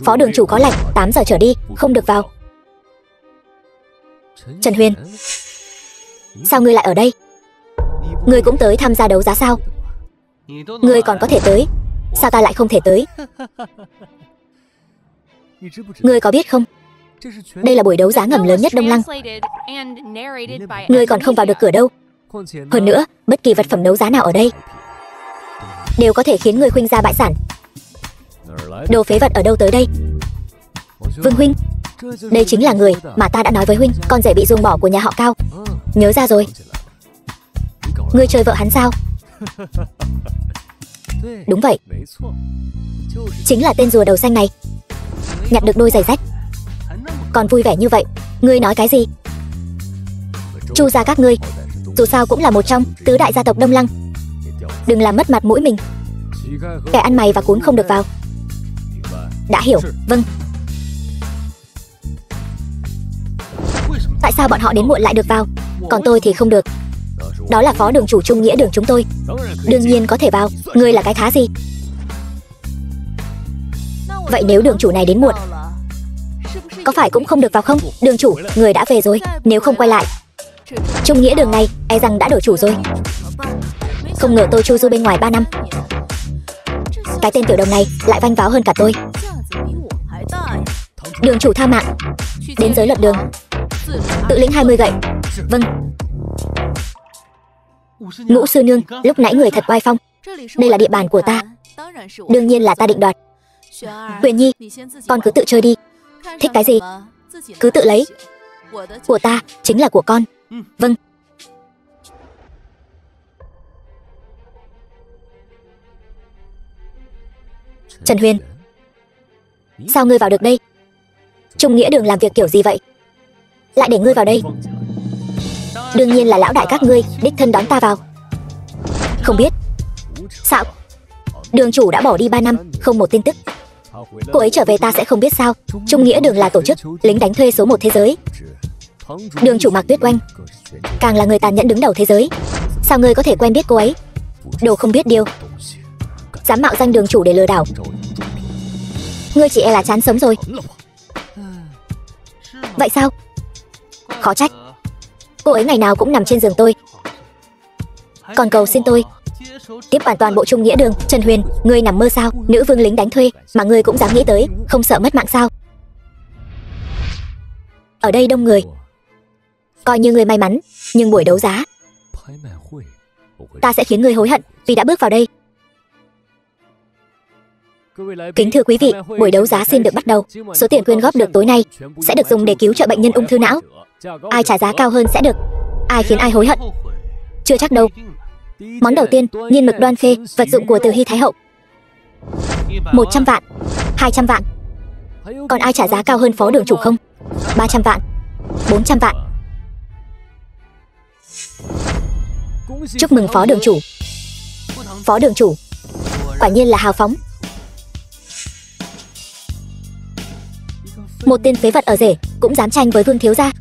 Phó đường chủ có lệnh 8 giờ trở đi không được vào. Trần Huyền, sao ngươi lại ở đây? Ngươi cũng tới tham gia đấu giá sao? Ngươi còn có thể tới, sao ta lại không thể tới? Ngươi có biết không, đây là buổi đấu giá ngầm lớn nhất Đông Lăng. Ngươi còn không vào được cửa đâu. Hơn nữa, bất kỳ vật phẩm đấu giá nào ở đây đều có thể khiến người khuynh gia bại sản. Đồ phế vật ở đâu tới đây? Vương huynh, đây chính là người mà ta đã nói với huynh, con rể bị ruồng bỏ của nhà họ Cao. Nhớ ra rồi. Ngươi chơi vợ hắn sao? Đúng vậy, chính là tên rùa đầu xanh này. Nhặt được đôi giày rách còn vui vẻ như vậy. Ngươi nói cái gì? Chu gia các ngươi dù sao cũng là một trong tứ đại gia tộc Đông Lăng, đừng làm mất mặt mũi mình. Kẻ ăn mày và cún không được vào. Đã hiểu, vâng. Tại sao bọn họ đến muộn lại được vào, còn tôi thì không được? Đó là phó đường chủ Trung Nghĩa Đường chúng tôi, đương nhiên có thể vào. Ngươi là cái thá gì? Vậy nếu đường chủ này đến muộn, có phải cũng không được vào không? Đường chủ, người đã về rồi, nếu không quay lại, Trung Nghĩa Đường này e rằng đã đổi chủ rồi. Không ngờ tôi chu du bên ngoài 3 năm, cái tên tiểu đồng này lại vanh váo hơn cả tôi. Đường chủ tha mạng, đến giới luật đường, tự lĩnh 20 gậy. Vâng. Ngũ sư nương, lúc nãy người thật oai phong. Đây là địa bàn của ta, đương nhiên là ta định đoạt. Huyền Nhi, con cứ tự chơi đi, thích cái gì cứ tự lấy. Của ta chính là của con. Vâng. Trần Huyền, sao ngươi vào được đây? Trung Nghĩa Đường làm việc kiểu gì vậy, lại để ngươi vào đây? Đương nhiên là lão đại các ngươi đích thân đón ta vào. Không biết sao đường chủ đã bỏ đi 3 năm không một tin tức. Cô ấy trở về ta sẽ không biết sao? Trung Nghĩa Đường là tổ chức lính đánh thuê số 1 thế giới. Đường chủ Mạc Tuyết Oanh càng là người tàn nhẫn đứng đầu thế giới. Sao ngươi có thể quen biết cô ấy? Đồ không biết điều, dám mạo danh đường chủ để lừa đảo. Ngươi chỉ e là chán sống rồi. Vậy sao? Khó trách, cô ấy ngày nào cũng nằm trên giường tôi, còn cầu xin tôi tiếp quản toàn bộ Trung Nghĩa Đường. Trần Huyền, ngươi nằm mơ sao? Nữ vương lính đánh thuê mà ngươi cũng dám nghĩ tới, không sợ mất mạng sao? Ở đây đông người, coi như ngươi may mắn, nhưng buổi đấu giá ta sẽ khiến ngươi hối hận vì đã bước vào đây. Kính thưa quý vị, buổi đấu giá xin được bắt đầu. Số tiền quyên góp được tối nay sẽ được dùng để cứu trợ bệnh nhân ung thư não. Ai trả giá cao hơn sẽ được. Ai khiến ai hối hận chưa chắc đâu. Món đầu tiên, nghiên mực đoan khê, vật dụng của Từ Hy Thái Hậu. 100 vạn, 200 vạn. Còn ai trả giá cao hơn phó đường chủ không? 300 vạn, 400 vạn. Chúc mừng phó đường chủ. Phó đường chủ quả nhiên là hào phóng. Một tên phế vật ở rể cũng dám tranh với Vương thiếu gia,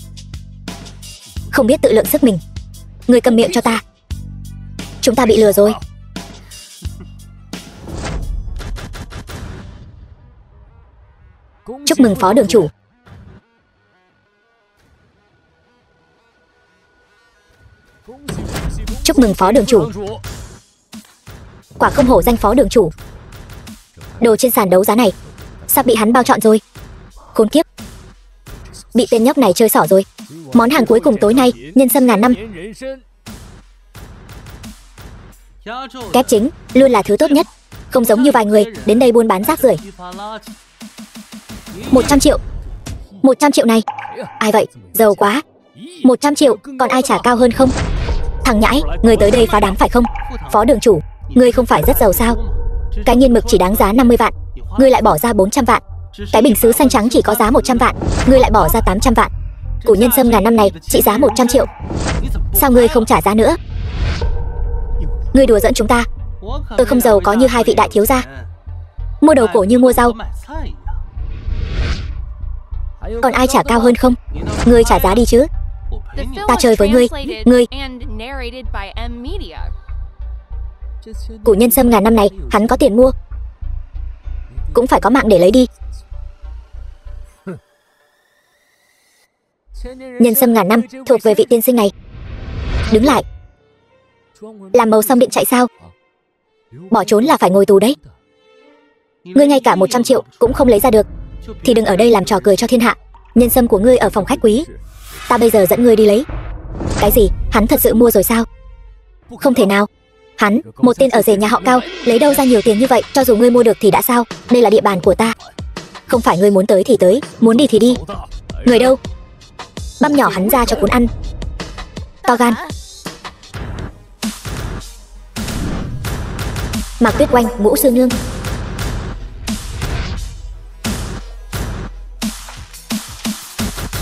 không biết tự lượng sức mình. Người cầm miệng cho ta. Chúng ta bị lừa rồi. Chúc mừng phó đường chủ. Chúc mừng phó đường chủ. Quả không hổ danh phó đường chủ. Đồ trên sàn đấu giá này sắp bị hắn bao trọn rồi. Khốn kiếp, bị tên nhóc này chơi xỏ rồi. Món hàng cuối cùng tối nay, nhân sâm ngàn năm. Kép chính luôn là thứ tốt nhất, không giống như vài người đến đây buôn bán rác rưởi. 100 triệu. 100 triệu này, ai vậy? Giàu quá. 100 triệu, còn ai trả cao hơn không? Thằng nhãi, người tới đây phá đám phải không? Phó đường chủ, ngươi không phải rất giàu sao? Cái nghiên mực chỉ đáng giá 50 vạn, ngươi lại bỏ ra 400 vạn. Cái bình sứ xanh trắng chỉ có giá 100 vạn, ngươi lại bỏ ra 800 vạn. Củ nhân sâm ngàn năm này trị giá 100 triệu. Sao ngươi không trả giá nữa? Ngươi đùa giỡn chúng ta. Tôi không giàu có như hai vị đại thiếu gia, mua đồ cổ như mua rau. Còn ai trả cao hơn không? Ngươi trả giá đi chứ. Ta chơi với ngươi. Ngươi. Củ nhân sâm ngàn năm này hắn có tiền mua, cũng phải có mạng để lấy đi. Nhân sâm ngàn năm thuộc về vị tiên sinh này. Đứng lại. Làm màu xong định chạy sao? Bỏ trốn là phải ngồi tù đấy. Ngươi ngay cả 100 triệu cũng không lấy ra được thì đừng ở đây làm trò cười cho thiên hạ. Nhân sâm của ngươi ở phòng khách quý, ta bây giờ dẫn ngươi đi lấy. Cái gì? Hắn thật sự mua rồi sao? Không thể nào. Hắn, một tên ở rể nhà họ Cao, lấy đâu ra nhiều tiền như vậy? Cho dù ngươi mua được thì đã sao? Đây là địa bàn của ta, không phải ngươi muốn tới thì tới, muốn đi thì đi. Người đâu? Băm nhỏ hắn ra cho cuốn ăn. To gan. Mạc Tuyết Oanh, Ngũ sư nương.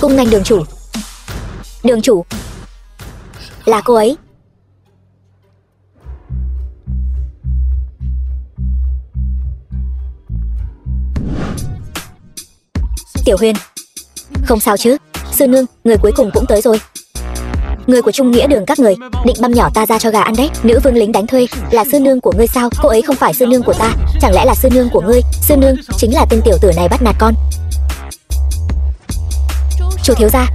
Cung nghênh đường chủ. Đường chủ. Là cô ấy. Tiểu Huyền, không sao chứ? Sư nương, người cuối cùng cũng tới rồi. Người của Trung Nghĩa Đường các người định băm nhỏ ta ra cho gà ăn đấy. Nữ vương lính đánh thuê là sư nương của ngươi sao? Cô ấy không phải sư nương của ta, chẳng lẽ là sư nương của ngươi? Sư nương chính là tên tiểu tử này bắt nạt con. Chu thiếu gia,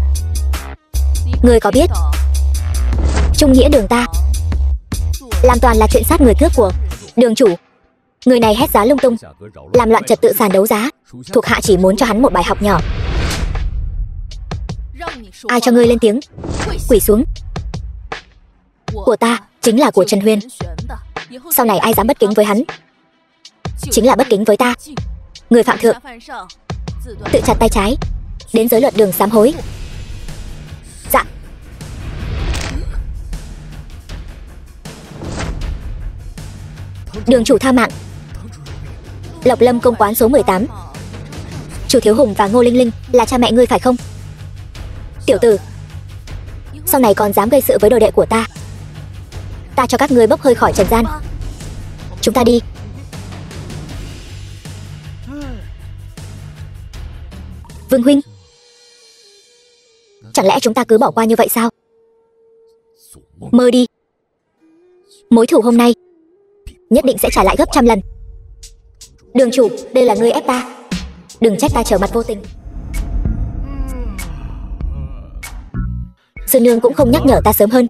ngươi có biết Trung Nghĩa Đường ta làm toàn là chuyện sát người cướp của đường chủ. Người này hét giá lung tung, làm loạn trật tự sàn đấu giá. Thuộc hạ chỉ muốn cho hắn một bài học nhỏ. Ai cho ngươi lên tiếng? Quỳ xuống. Của ta chính là của Trần Huyền. Sau này ai dám bất kính với hắn chính là bất kính với ta. Người phạm thượng tự chặt tay trái, đến giới luật đường sám hối. Dạ. Đường chủ tha mạng. Lộc Lâm công quán số 18. Chủ Thiếu Hùng và Ngô Linh Linh là cha mẹ ngươi phải không? Tiểu tử, sau này còn dám gây sự với đồ đệ của ta, ta cho các ngươi bốc hơi khỏi trần gian. Chúng ta đi. Vương huynh, chẳng lẽ chúng ta cứ bỏ qua như vậy sao? Mơ đi. Mối thù hôm nay nhất định sẽ trả lại gấp trăm lần. Đường chủ, đây là ngươi ép ta, đừng trách ta trở mặt vô tình. Sư nương cũng không nhắc nhở ta sớm hơn.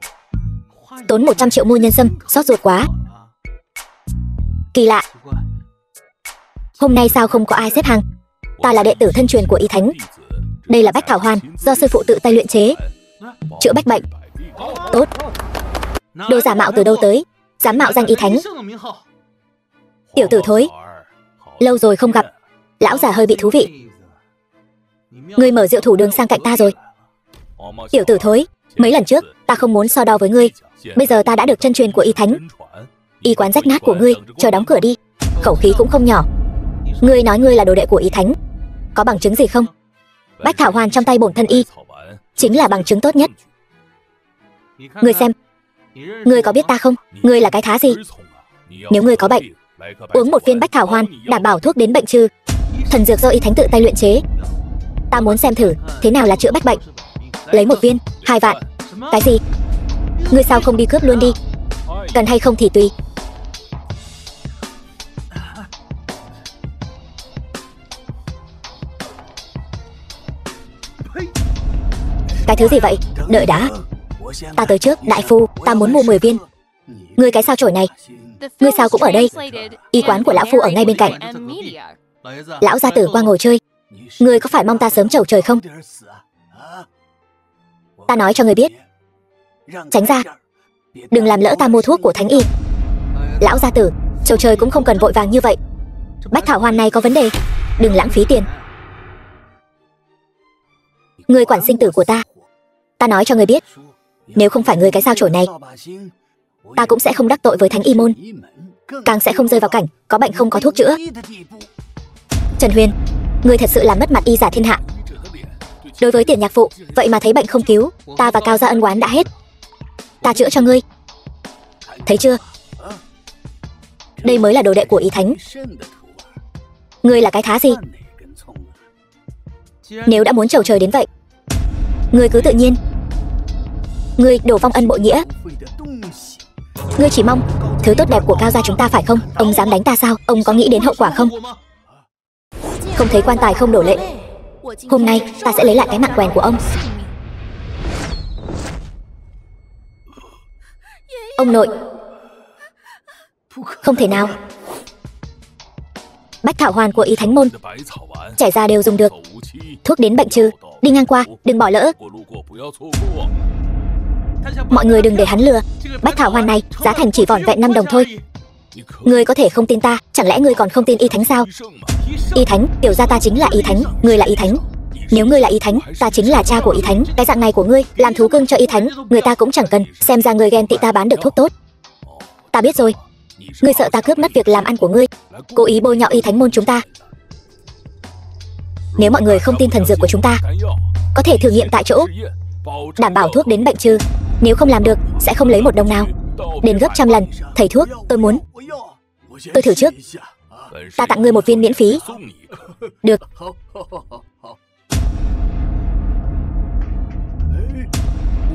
Tốn 100 triệu mua nhân sâm, xót ruột quá. Kỳ lạ, hôm nay sao không có ai xếp hàng? Ta là đệ tử thân truyền của Y Thánh. Đây là bách thảo hoàn do sư phụ tự tay luyện chế, chữa bách bệnh. Tốt. Đồ giả mạo từ đâu tới, dám mạo danh Y Thánh? Tiểu tử thối, lâu rồi không gặp, lão già hơi bị thú vị. Ngươi mở rượu thủ đường sang cạnh ta rồi. Tiểu tử thối, mấy lần trước ta không muốn so đo với ngươi, bây giờ ta đã được chân truyền của Y Thánh. Y quán rách nát của ngươi chờ đóng cửa đi. Khẩu khí cũng không nhỏ. Ngươi nói ngươi là đồ đệ của Y Thánh, có bằng chứng gì không? Bách thảo hoàn trong tay bổn thân y chính là bằng chứng tốt nhất. Ngươi xem, ngươi có biết ta không? Ngươi là cái thá gì? Nếu ngươi có bệnh, uống một viên bách thảo hoàn đảm bảo thuốc đến bệnh trừ. Thần dược do Y Thánh tự tay luyện chế. Ta muốn xem thử thế nào là chữa bách bệnh. Lấy một viên 2 vạn. Cái gì? Ngươi sao không đi cướp luôn đi? Cần hay không thì tùy. Cái thứ gì vậy? Đợi đã. Ta tới trước, đại phu, ta muốn mua 10 viên. Ngươi cái sao chổi này? Ngươi sao cũng ở đây? Y quán của lão phu ở ngay bên cạnh. Lão gia tử qua ngồi chơi. Ngươi có phải mong ta sớm chầu trời không? Ta nói cho ngươi biết, tránh ra, đừng làm lỡ ta mua thuốc của Thánh Y. Lão gia tử, chầu trời cũng không cần vội vàng như vậy. Bách thảo hoàn này có vấn đề, đừng lãng phí tiền. Ngươi quản sinh tử của ta. Ta nói cho ngươi biết, nếu không phải ngươi cái sao chổi này, ta cũng sẽ không đắc tội với Thánh Y môn, càng sẽ không rơi vào cảnh có bệnh không có thuốc chữa. Trần Huyền, ngươi thật sự làm mất mặt y giả thiên hạ. Đối với tiền nhạc phụ, vậy mà thấy bệnh không cứu, ta và Cao gia ân oán đã hết. Ta chữa cho ngươi. Thấy chưa? Đây mới là đồ đệ của Y Thánh. Ngươi là cái thá gì? Nếu đã muốn chầu trời đến vậy, ngươi cứ tự nhiên. Ngươi đổ vong ân bội nghĩa. Ngươi chỉ mong thứ tốt đẹp của Cao gia chúng ta phải không? Ông dám đánh ta sao? Ông có nghĩ đến hậu quả không? Không thấy quan tài không đổ lệ. Hôm nay ta sẽ lấy lại cái mạng quèn của ông. Ông nội. Không thể nào. Bách thảo hoàn của Y Thánh môn, trải ra đều dùng được. Thuốc đến bệnh trừ, đi ngang qua đừng bỏ lỡ. Mọi người đừng để hắn lừa. Bách thảo hoàn này giá thành chỉ vỏn vẹn 5 đồng thôi. Ngươi có thể không tin ta, chẳng lẽ ngươi còn không tin Y Thánh sao? Y Thánh, tiểu gia ta chính là Y Thánh, ngươi là Y Thánh. Nếu ngươi là Y Thánh, ta chính là cha của Y Thánh. Cái dạng này của ngươi làm thú cưng cho Y Thánh, người ta cũng chẳng cần. Xem ra ngươi ghen tị ta bán được thuốc tốt. Ta biết rồi. Ngươi sợ ta cướp mất việc làm ăn của ngươi, cố ý bôi nhọ y thánh môn chúng ta. Nếu mọi người không tin thần dược của chúng ta, có thể thử nghiệm tại chỗ, đảm bảo thuốc đến bệnh trừ. Nếu không làm được, sẽ không lấy một đồng nào. Đền gấp trăm lần. Thầy thuốc, tôi muốn. Tôi thử trước. Ta tặng ngươi một viên miễn phí. Được.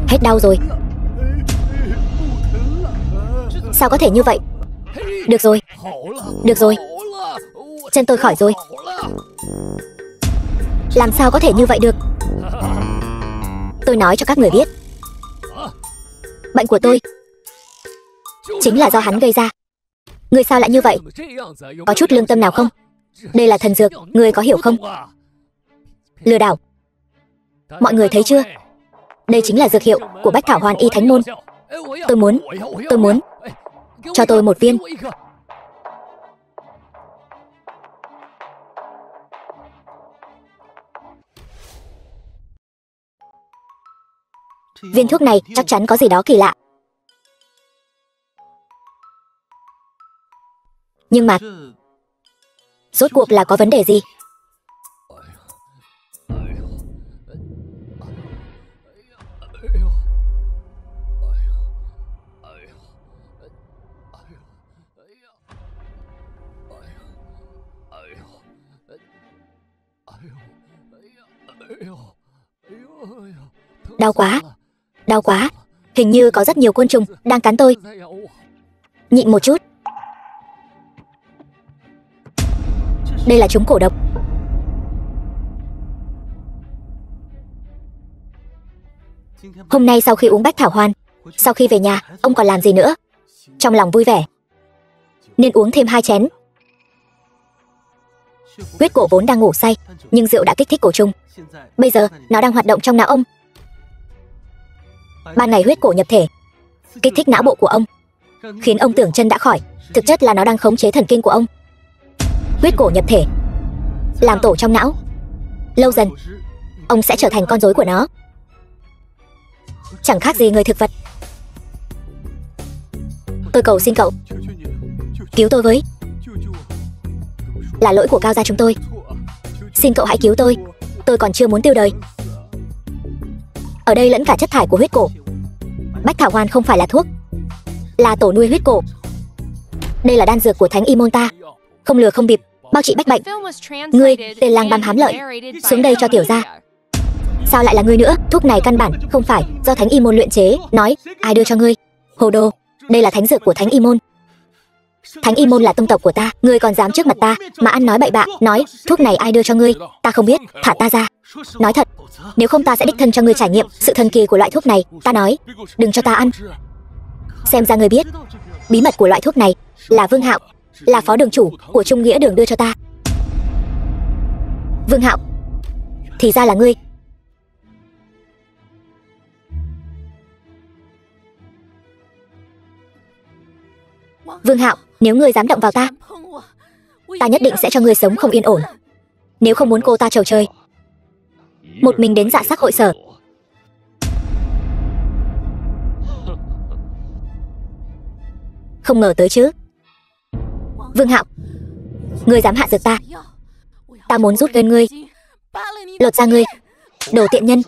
Hết đau rồi. Sao có thể như vậy? Được rồi. Được rồi. Chân tôi khỏi rồi. Làm sao có thể như vậy được? Tôi nói cho các người biết, bệnh của tôi chính là do hắn gây ra. Ngươi sao lại như vậy? Có chút lương tâm nào không? Đây là thần dược, ngươi có hiểu không? Lừa đảo. Mọi người thấy chưa? Đây chính là dược hiệu của Bách Thảo Hoàn Y Thánh Môn. Tôi muốn. Cho tôi một viên. Viên thuốc này chắc chắn có gì đó kỳ lạ. Nhưng mà rốt cuộc là có vấn đề gì? Đau quá. Đau quá. Hình như có rất nhiều côn trùng đang cắn tôi. Nhịn một chút. Đây là trúng cổ độc. Hôm nay sau khi uống Bách Thảo Hoàn, sau khi về nhà, ông còn làm gì nữa? Trong lòng vui vẻ nên uống thêm 2 chén. Huyết cổ vốn đang ngủ say, nhưng rượu đã kích thích cổ trùng. Bây giờ nó đang hoạt động trong não ông. Ban ngày huyết cổ nhập thể, kích thích não bộ của ông, khiến ông tưởng chân đã khỏi. Thực chất là nó đang khống chế thần kinh của ông. Huyết cổ nhập thể, làm tổ trong não. Lâu dần, ông sẽ trở thành con rối của nó. Chẳng khác gì người thực vật. Tôi cầu xin cậu, cứu tôi với. Là lỗi của Cao gia chúng tôi. Xin cậu hãy cứu tôi còn chưa muốn tiêu đời. Ở đây lẫn cả chất thải của huyết cổ. Bách Thảo Hoàn không phải là thuốc, là tổ nuôi huyết cổ. Đây là đan dược của Thánh Y môn ta, không lừa không bịp, bao trị bách bệnh. Ngươi, tên lang băm hám lợi, xuống đây cho tiểu gia. Sao lại là ngươi nữa? Thuốc này căn bản không phải do Thánh Y môn luyện chế. Nói, ai đưa cho ngươi? Hồ đồ, đây là thánh dược của Thánh Y môn. Thánh Y môn là tông tộc của ta, ngươi còn dám trước mặt ta mà ăn nói bậy bạ. Nói, thuốc này ai đưa cho ngươi? Ta không biết, thả ta ra. Nói thật, nếu không ta sẽ đích thân cho ngươi trải nghiệm sự thần kỳ của loại thuốc này. Ta nói, đừng cho ta ăn. Xem ra ngươi biết, bí mật của loại thuốc này là Vương Hạo, là phó đường chủ của Trung Nghĩa Đường đưa cho ta. Vương Hạo, thì ra là ngươi. Vương Hạo, nếu ngươi dám động vào ta, ta nhất định sẽ cho ngươi sống không yên ổn. Nếu không muốn cô ta trầu chơi, một mình đến Dạ Sắc hội sở. Không ngờ tới chứ. Vương Hạo, ngươi dám hạ dược ta, ta muốn rút gân ngươi, lột da ngươi. Đồ tiện nhân,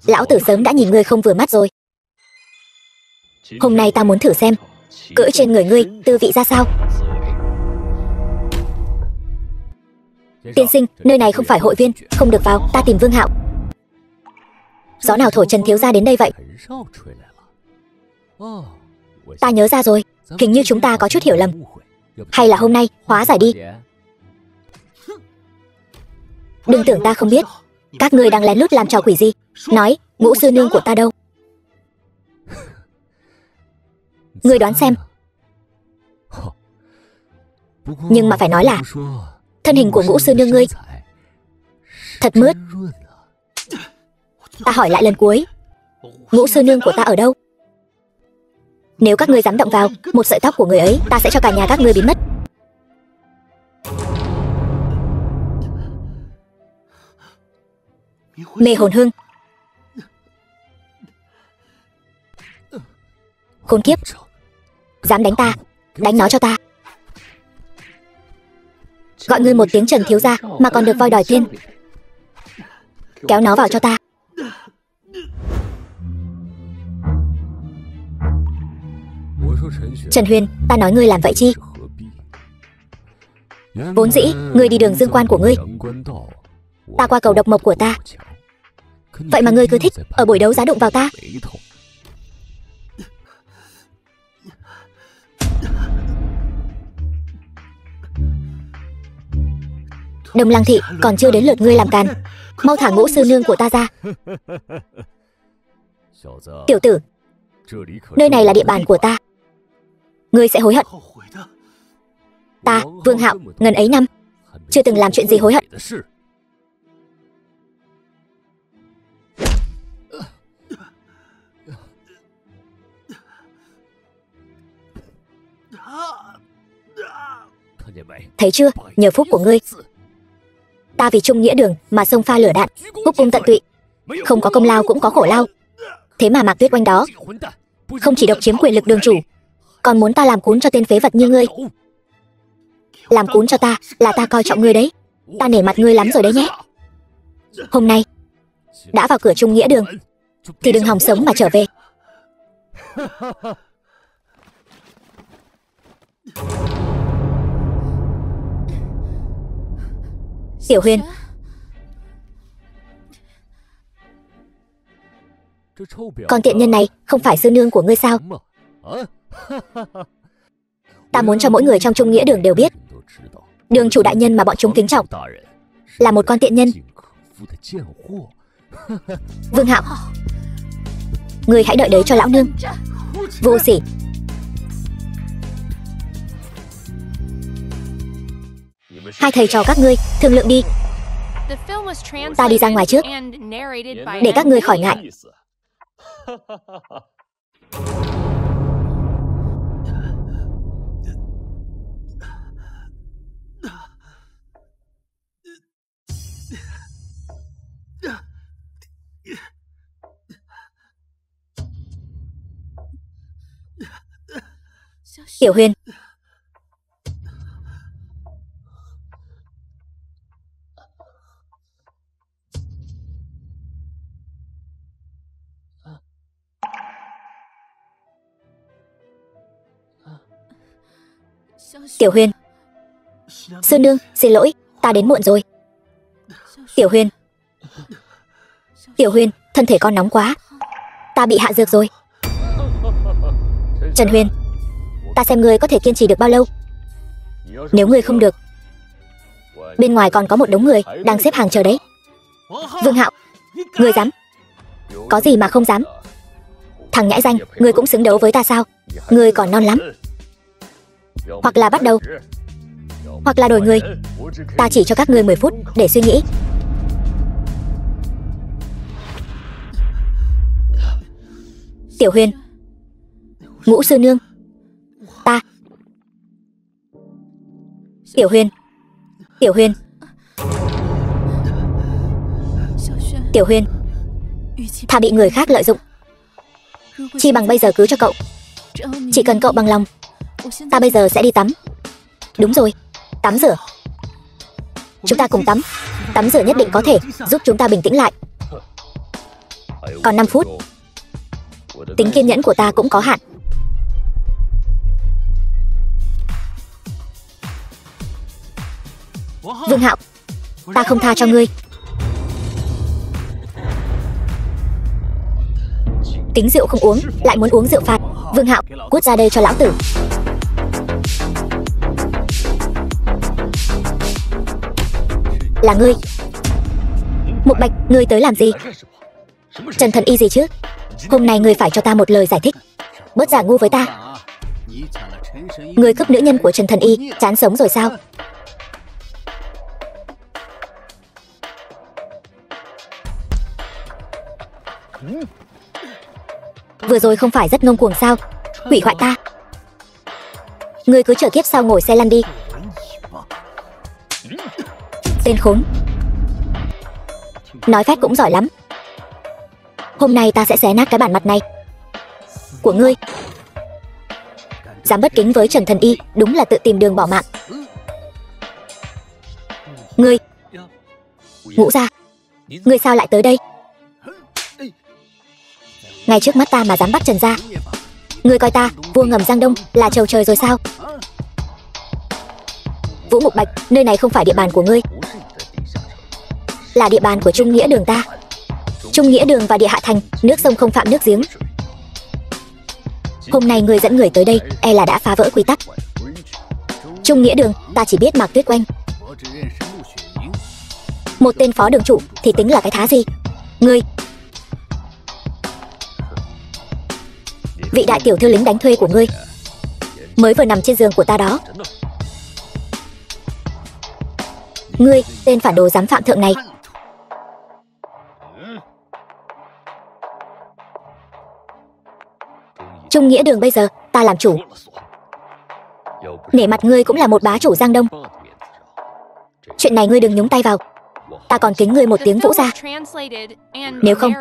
lão tử sớm đã nhìn ngươi không vừa mắt rồi. Hôm nay ta muốn thử xem cưỡi trên người ngươi tư vị ra sao. Tiên sinh, nơi này không phải hội viên, không được vào, ta tìm Vương Hạo. Gió nào thổi Trần thiếu gia đến đây vậy? Ta nhớ ra rồi, hình như chúng ta có chút hiểu lầm. Hay là hôm nay hóa giải đi. Đừng tưởng ta không biết, các ngươi đang lén lút làm trò quỷ gì. Nói, Ngũ sư nương của ta đâu? Ngươi đoán xem. Nhưng mà phải nói là thân hình của Ngũ sư nương ngươi thật mướt. Ta hỏi lại lần cuối, Ngũ sư nương của ta ở đâu? Nếu các ngươi dám động vào một sợi tóc của người ấy, ta sẽ cho cả nhà các ngươi biến mất. Mê hồn hương. Khốn kiếp, dám đánh ta, Đánh nó cho ta. Gọi ngươi một tiếng Trần thiếu gia mà còn được voi đòi tiên. Kéo nó vào cho ta. Trần Huyền, ta nói ngươi làm vậy chi? Vốn dĩ, ngươi đi đường dương quan của ngươi, ta qua cầu độc mộc của ta. Vậy mà ngươi cứ thích ở buổi đấu giá đụng vào ta. Đông Lăng thị còn chưa đến lượt ngươi làm càn. Mau thả Ngũ sư nương của ta ra. Tiểu tử, nơi này là địa bàn của ta. Ngươi sẽ hối hận. Ta, Vương Hạo, ngần ấy năm chưa từng làm chuyện gì hối hận. Thấy chưa, nhờ phúc của ngươi, ta vì trung nghĩa đường mà xông pha lửa đạn, húc cung tận tụy, không có công lao cũng có khổ lao. Thế mà Mạc Tuyết Oanh đó không chỉ độc chiếm quyền lực đường chủ, còn muốn ta làm cún cho tên phế vật như ngươi. Làm cún cho ta là ta coi trọng ngươi đấy. Ta nể mặt ngươi lắm rồi đấy nhé. Hôm nay đã vào cửa trung nghĩa đường thì đừng hòng sống mà trở về. Tiểu Huyền, con tiện nhân này không phải sư nương của ngươi sao? Ta muốn cho mỗi người trong trung nghĩa đường đều biết, đường chủ đại nhân mà bọn chúng kính trọng là một con tiện nhân. Vương Hạo, ngươi hãy đợi đấy cho lão nương. Vô sỉ. Hai thầy trò các ngươi thương lượng đi. Ta đi ra ngoài trước để các ngươi khỏi ngại. Tiểu Huyền, Tiểu Huyền, sư nương, xin lỗi, ta đến muộn rồi. Tiểu Huyền, Tiểu Huyền, thân thể con nóng quá, ta bị hạ dược rồi. Trần Huyền, ta xem ngươi có thể kiên trì được bao lâu. Nếu ngươi không được, bên ngoài còn có một đống người đang xếp hàng chờ đấy. Vương Hạo, ngươi dám? Có gì mà không dám? Thằng nhãi danh, ngươi cũng xứng đấu với ta sao? Ngươi còn non lắm. Hoặc là bắt đầu, hoặc là đổi người. Ta chỉ cho các ngươi 10 phút để suy nghĩ. Tiểu Huyền, Ngũ sư nương, ta. Tiểu Huyền, Tiểu Huyền, Tiểu Huyền, thà bị người khác lợi dụng, chi bằng bây giờ cứ cho cậu. Chỉ cần cậu bằng lòng, ta bây giờ sẽ đi tắm. Đúng rồi, tắm rửa. Chúng ta cùng tắm. Tắm rửa nhất định có thể giúp chúng ta bình tĩnh lại. Còn 5 phút. Tính kiên nhẫn của ta cũng có hạn. Vương Hạo, ta không tha cho ngươi. Kính rượu không uống, lại muốn uống rượu phạt. Vương Hạo, cút ra đây cho lão tử. Là ngươi. Mục Bạch, ngươi tới làm gì? Trần Thần Y gì chứ? Hôm nay ngươi phải cho ta một lời giải thích. Bớt giả ngu với ta. Ngươi cướp nữ nhân của Trần Thần Y, chán sống rồi sao? Vừa rồi không phải rất ngông cuồng sao? Hủy hoại ta. Ngươi cứ chờ kiếp sau ngồi xe lăn đi. Tên khốn. Nói phép cũng giỏi lắm. Hôm nay ta sẽ xé nát cái bản mặt này của ngươi. Dám bất kính với Trần Thần Y, đúng là tự tìm đường bỏ mạng. Ngươi, Ngũ Gia, ngươi sao lại tới đây? Ngay trước mắt ta mà dám bắt Trần gia. Ngươi coi ta, vua ngầm Giang Đông, là trầu trời rồi sao? Vũ Mục Bạch, nơi này không phải địa bàn của ngươi, là địa bàn của Trung Nghĩa Đường ta. Trung Nghĩa Đường và Địa Hạ Thành, nước sông không phạm nước giếng. Hôm nay ngươi dẫn người tới đây, e là đã phá vỡ quy tắc. Trung Nghĩa Đường, ta chỉ biết Mạc Tuyết Oanh. Một tên phó đường chủ thì tính là cái thá gì? Ngươi, vị đại tiểu thư lính đánh thuê của ngươi, mới vừa nằm trên giường của ta đó. Ngươi, tên phản đồ dám phạm thượng này. Trung Nghĩa Đường bây giờ, ta làm chủ. Nể mặt ngươi cũng là một bá chủ Giang Đông. Chuyện này ngươi đừng nhúng tay vào. Ta còn kính ngươi một tiếng Vũ gia. Nếu không,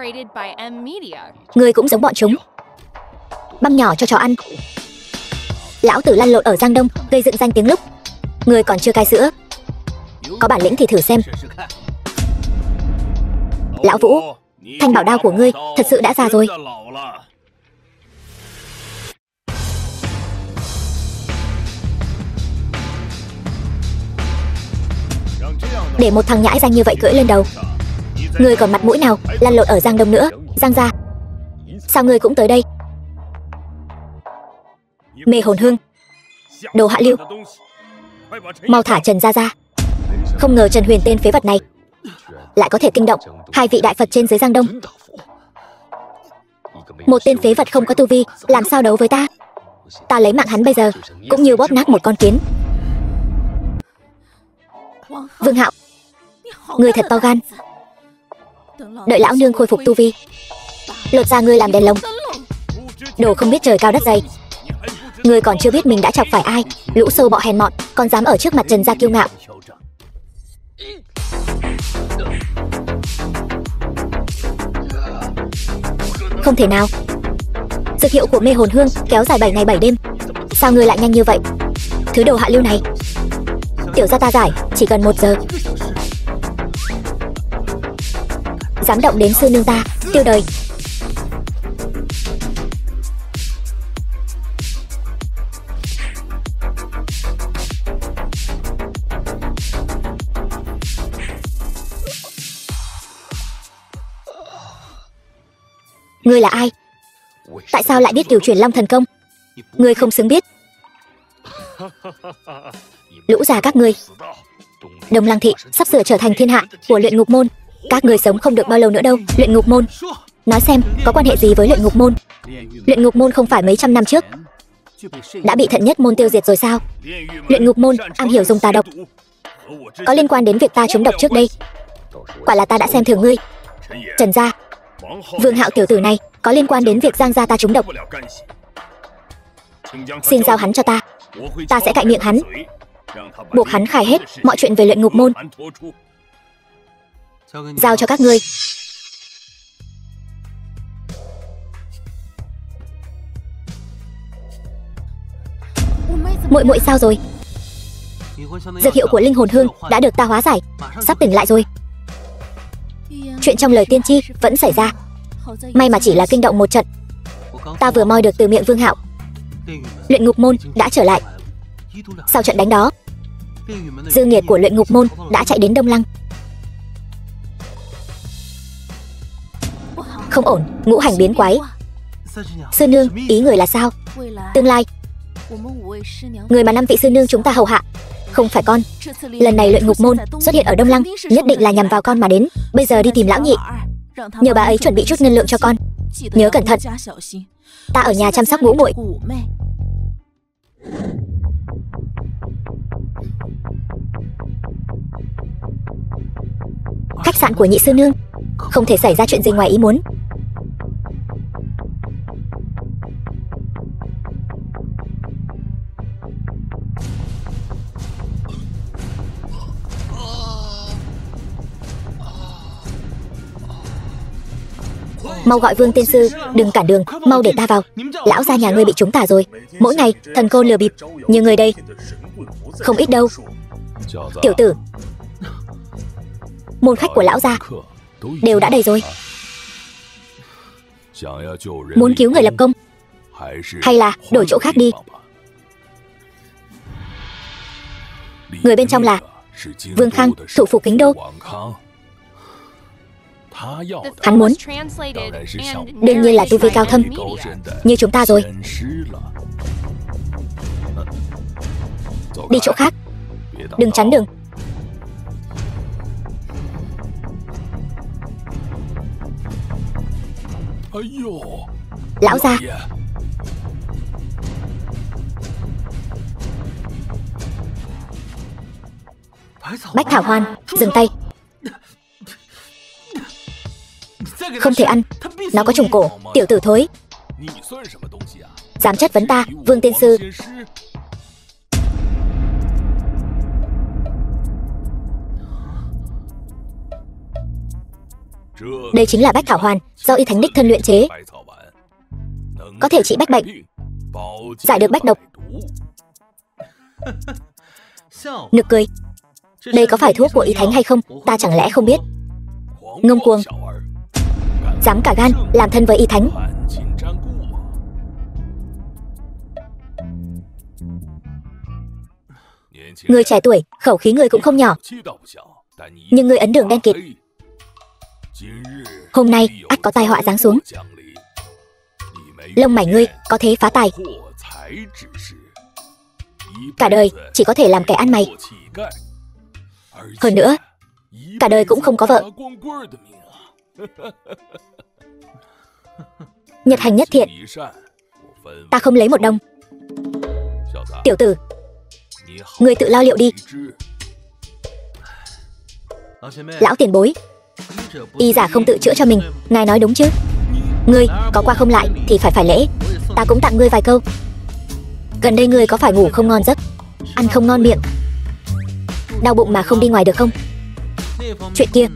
ngươi cũng giống bọn chúng, băm nhỏ cho chó ăn. Lão tử lăn lộn ở Giang Đông, gây dựng danh tiếng lúc ngươi còn chưa cai sữa. Có bản lĩnh thì thử xem. Lão Vũ, thanh bảo đao của ngươi thật sự đã già rồi. Để một thằng nhãi danh như vậy cưỡi lên đầu, ngươi còn mặt mũi nào lăn lộn ở Giang Đông nữa? Giang gia, sao ngươi cũng tới đây? Mê hồn hương, đồ hạ lưu, mau thả Trần gia ra. Không ngờ Trần Huyền tên phế vật này lại có thể kinh động hai vị đại Phật trên dưới Giang Đông. Một tên phế vật không có tu vi làm sao đấu với ta? Ta lấy mạng hắn bây giờ cũng như bóp nát một con kiến. Vương Hạo, ngươi thật to gan. Đợi lão nương khôi phục tu vi, lột ra ngươi làm đèn lồng. Đồ không biết trời cao đất dày. Ngươi còn chưa biết mình đã chọc phải ai. Lũ sâu bọ hèn mọn, còn dám ở trước mặt Trần gia kiêu ngạo. Không thể nào. Dược hiệu của mê hồn hương kéo dài 7 ngày 7 đêm. Sao ngươi lại nhanh như vậy? Thứ đồ hạ lưu này, tiểu gia ta giải chỉ cần 1 giờ. Dám động đến sư nương ta, tiêu đời. Ngươi là ai? Tại sao lại biết Cửu Chuyển Long thần công? Ngươi không xứng biết. Lũ già các ngươi, Đông Lăng thị sắp sửa trở thành thiên hạ của Luyện Ngục môn. Các ngươi sống không được bao lâu nữa đâu. Luyện Ngục môn, nói xem có quan hệ gì với Luyện Ngục môn? Luyện Ngục môn không phải mấy trăm năm trước đã bị Thận Nhất môn tiêu diệt rồi sao? Luyện Ngục môn am hiểu dùng tà độc, có liên quan đến việc ta trúng độc trước đây. Quả là ta đã xem thường ngươi. Trần gia, Vương Hạo tiểu tử này có liên quan đến việc Giang gia ta trúng độc. Xin giao hắn cho ta, ta sẽ cạy miệng hắn, buộc hắn khai hết mọi chuyện về Luyện Ngục môn. Giao cho các ngươi. Muội muội sao rồi? Dược hiệu của linh hồn hương đã được ta hóa giải, sắp tỉnh lại rồi. Chuyện trong lời tiên tri vẫn xảy ra. May mà chỉ là kinh động một trận. Ta vừa moi được từ miệng Vương Hạo, Luyện Ngục môn đã trở lại. Sau trận đánh đó, dư nghiệt của Luyện Ngục môn đã chạy đến Đông Lăng. Không ổn, ngũ hành biến quái. Sư nương, ý người là sao? Tương lai, người mà 5 vị sư nương chúng ta hầu hạ không phải con. Lần này Luyện Ngục môn xuất hiện ở Đông Lăng nhất định là nhằm vào con mà đến. Bây giờ đi tìm lão nhị, nhờ bà ấy chuẩn bị chút ngân lượng cho con. Nhớ cẩn thận. Ta ở nhà chăm sóc ngũ muội. Khách sạn của nhị sư nương, không thể xảy ra chuyện gì ngoài ý muốn. Mau gọi Vương tiên sư, đừng cản đường, mau để ta vào. Lão gia nhà ngươi bị chúng tả rồi. Mỗi ngày thần cô lừa bịp, như người đây không ít đâu. Tiểu tử, môn khách của lão gia đều đã đầy rồi. Muốn cứu người lập công, hay là đổi chỗ khác đi. Người bên trong là Vương Khang, thủ phủ Kính Đô. Hắn muốn đương nhiên là tu vi cao thâm như chúng ta rồi. Đi chỗ khác, đừng chắn đường. Lão gia, Bách Thảo Hoan, dừng tay. Không thể ăn, nó có trùng cổ. Tiểu tử thối, dám chất vấn ta, Vương tiên sư. Đây chính là Bách Thảo Hoàn do Y Thánh đích thân luyện chế, có thể trị bách bệnh, giải được bách độc. Nực cười. Đây có phải thuốc của Y Thánh hay không, ta chẳng lẽ không biết. Ngông cuồng, dám cả gan làm thân với Y Thánh. Người trẻ tuổi, khẩu khí người cũng không nhỏ, nhưng người ấn đường đen kịt. Hôm nay ắt có tai họa giáng xuống. Lông mày ngươi có thế phá tài, cả đời chỉ có thể làm kẻ ăn mày. Hơn nữa, cả đời cũng không có vợ. Nhật hành nhất thiện, ta không lấy một đồng. Tiểu tử, ngươi tự lo liệu đi. Lão tiền bối, y giả không tự chữa cho mình, ngài nói đúng chứ? Ngươi có qua không lại thì phải lễ. Ta cũng tặng ngươi vài câu. Gần đây ngươi có phải ngủ không ngon giấc, ăn không ngon miệng, đau bụng mà không đi ngoài được không? Chuyện kia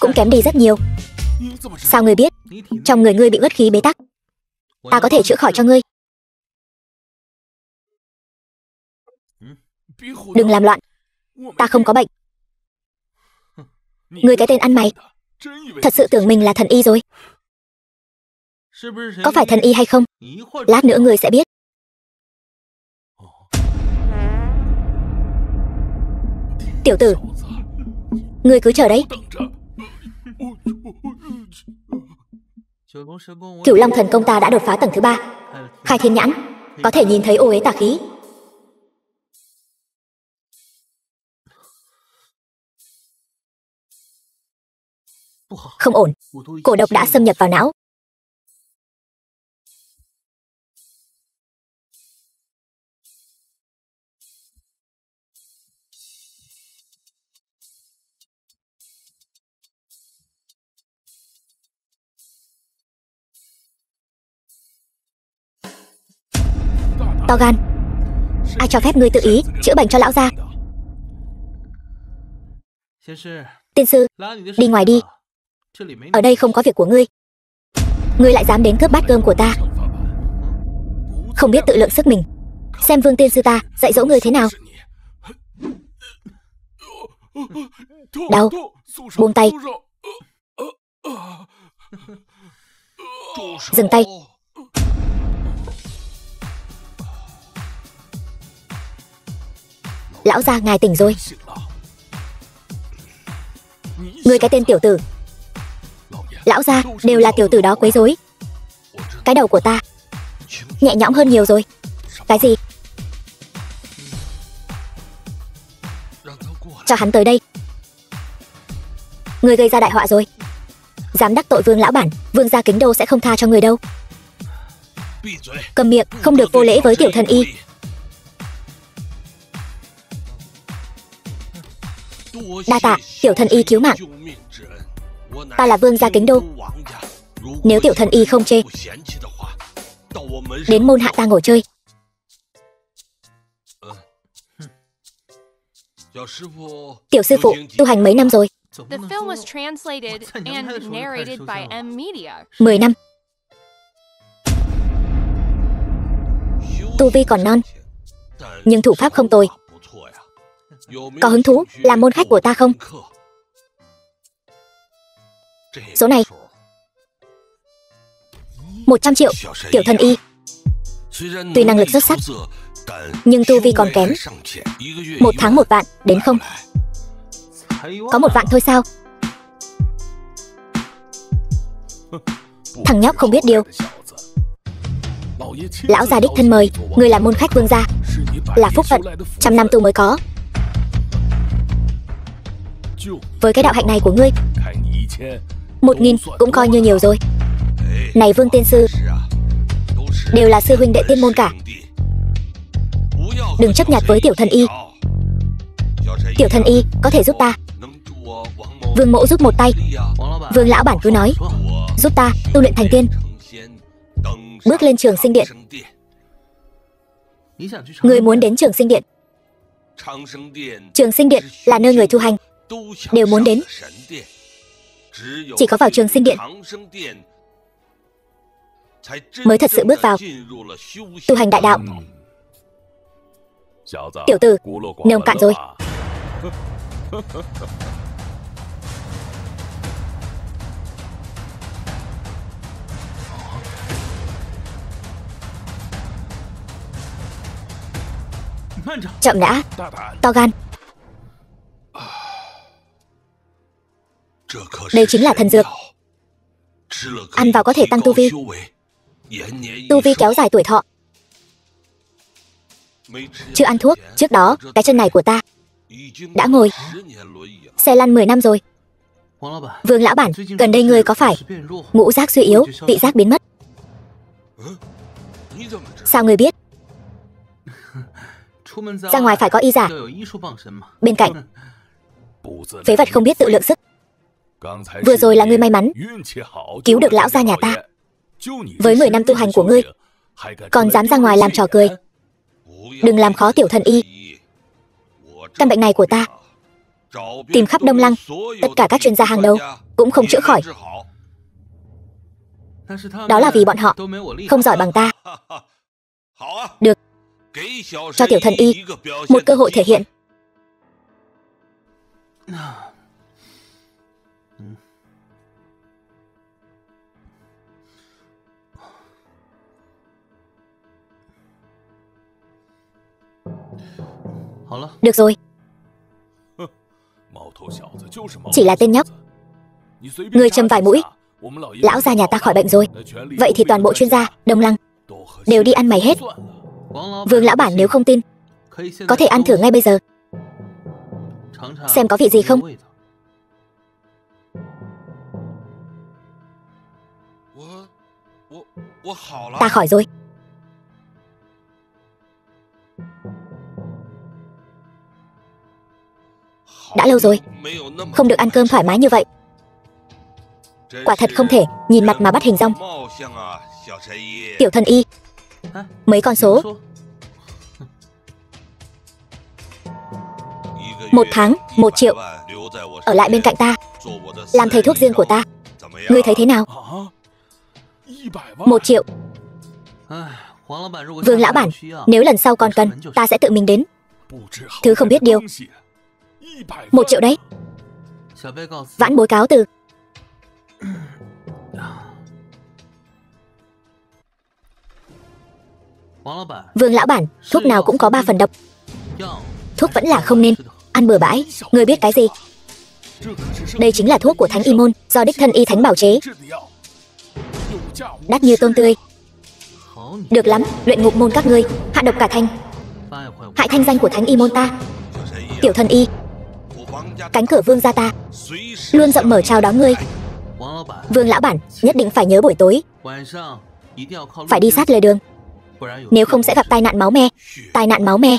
cũng kém đi rất nhiều. Sao ngươi biết? Trong người ngươi bị uất khí bế tắc, ta có thể chữa khỏi cho ngươi. Đừng làm loạn, ta không có bệnh. Ngươi cái tên ăn mày, thật sự tưởng mình là thần y rồi. Có phải thần y hay không, lát nữa ngươi sẽ biết. Tiểu tử, ngươi cứ chờ đấy. Cửu Long thần công ta đã đột phá tầng thứ 3, khai thiên nhãn, có thể nhìn thấy ô uế tà khí. Không ổn, cổ độc đã xâm nhập vào não. To gan, ai cho phép ngươi tự ý chữa bệnh cho lão gia? Tiên sư, đi ngoài đi, ở đây không có việc của ngươi. Ngươi lại dám đến cướp bát cơm của ta, không biết tự lượng sức mình. Xem Vương tiên sư ta dạy dỗ ngươi thế nào. Đau, buông tay. Dừng tay. Lão gia ngài tỉnh rồi. Ngươi cái tên tiểu tử, lão gia đều là tiểu tử đó quấy rối. Cái đầu của ta nhẹ nhõm hơn nhiều rồi. Cái gì? Cho hắn tới đây. Ngươi gây ra đại họa rồi, dám đắc tội Vương lão bản, Vương gia Kính Đô sẽ không tha cho người đâu. Cầm miệng, không được vô lễ với tiểu thần y. Đa tạ tiểu thần y cứu mạng. Ta là Vương gia Kính Đô, nếu tiểu thần y không chê, đến môn hạ ta ngồi chơi. Tiểu sư phụ tu hành mấy năm rồi, The film was translated and narrated by M Media. 10 năm. Tu vi còn non, nhưng thủ pháp không tồi. Có hứng thú làm môn khách của ta không? Số này 100 triệu. Tiểu thần y tuy năng lực xuất sắc, nhưng tu vi còn kém. 1 tháng 1 vạn, đến không? Có 1 vạn thôi sao? Thằng nhóc không biết điều. Lão già đích thân mời người làm môn khách vương gia, là phúc phận 100 năm tu mới có. Với cái đạo hạnh này của ngươi, 1000 cũng coi như nhiều rồi. Này Vương tiên sư, đều là sư huynh đệ tiên môn cả, đừng chấp nhặt với tiểu thần y. Tiểu thần y có thể giúp ta. Vương mỗ giúp một tay. Vương lão bản cứ nói, giúp ta tu luyện thành tiên, bước lên Trường Sinh Điện. Người muốn đến Trường Sinh Điện? Trường Sinh Điện là nơi người tu hành đều muốn đến. Chỉ có vào Trường Sinh Điện mới thật sự bước vào tu hành đại đạo. Tiểu tử, nông cạn rồi. Chậm đã, to gan. Đây chính là thần dược, ăn vào có thể tăng tu vi. Tu vi kéo dài tuổi thọ. Chưa ăn thuốc, trước đó cái chân này của ta đã ngồi xe lăn 10 năm rồi. Vương lão bản, gần đây ngươi có phải ngũ giác suy yếu, vị giác biến mất? Sao ngươi biết? Ra ngoài phải có y giả bên cạnh. Phế vật không biết tự lượng sức. Vừa rồi là ngươi may mắn cứu được lão gia nhà ta. Với 10 năm tu hành của ngươi, còn dám ra ngoài làm trò cười. Đừng làm khó tiểu thần y. Căn bệnh này của ta tìm khắp Đông Lăng, tất cả các chuyên gia hàng đầu cũng không chữa khỏi. Đó là vì bọn họ không giỏi bằng ta. Được, cho tiểu thần y một cơ hội thể hiện. Được rồi, chỉ là tên nhóc. Ngươi châm vài mũi, lão gia nhà ta khỏi bệnh rồi. Vậy thì toàn bộ chuyên gia Đông Lăng đều đi ăn mày hết. Vương lão bản nếu không tin, có thể ăn thử ngay bây giờ, xem có vị gì không. Ta khỏi rồi. Đã lâu rồi không được ăn cơm thoải mái như vậy. Quả thật không thể nhìn mặt mà bắt hình dong. Tiểu thần y, mấy con số? 1 tháng 1 triệu, ở lại bên cạnh ta, làm thầy thuốc riêng của ta. Ngươi thấy thế nào? 1 triệu. Vương lão bản, nếu lần sau còn cần, ta sẽ tự mình đến. Thứ không biết điều. 1 triệu đấy. Vãn bối cáo từ. Vương lão bản, thuốc nào cũng có 3 phần độc. Thuốc vẫn là không nên ăn bừa bãi. Ngươi biết cái gì? Đây chính là thuốc của Thánh Y môn, do đích thân y thánh bảo chế, đắt như tôm tươi. Được lắm, luyện ngục môn các ngươi hạ độc cả thanh, hại thanh danh của Thánh Y môn ta. Tiểu thần y, cánh cửa vương gia ta luôn rộng mở chào đón ngươi. Vương lão bản, nhất định phải nhớ buổi tối phải đi sát lề đường, nếu không sẽ gặp tai nạn máu me. Tai nạn máu me.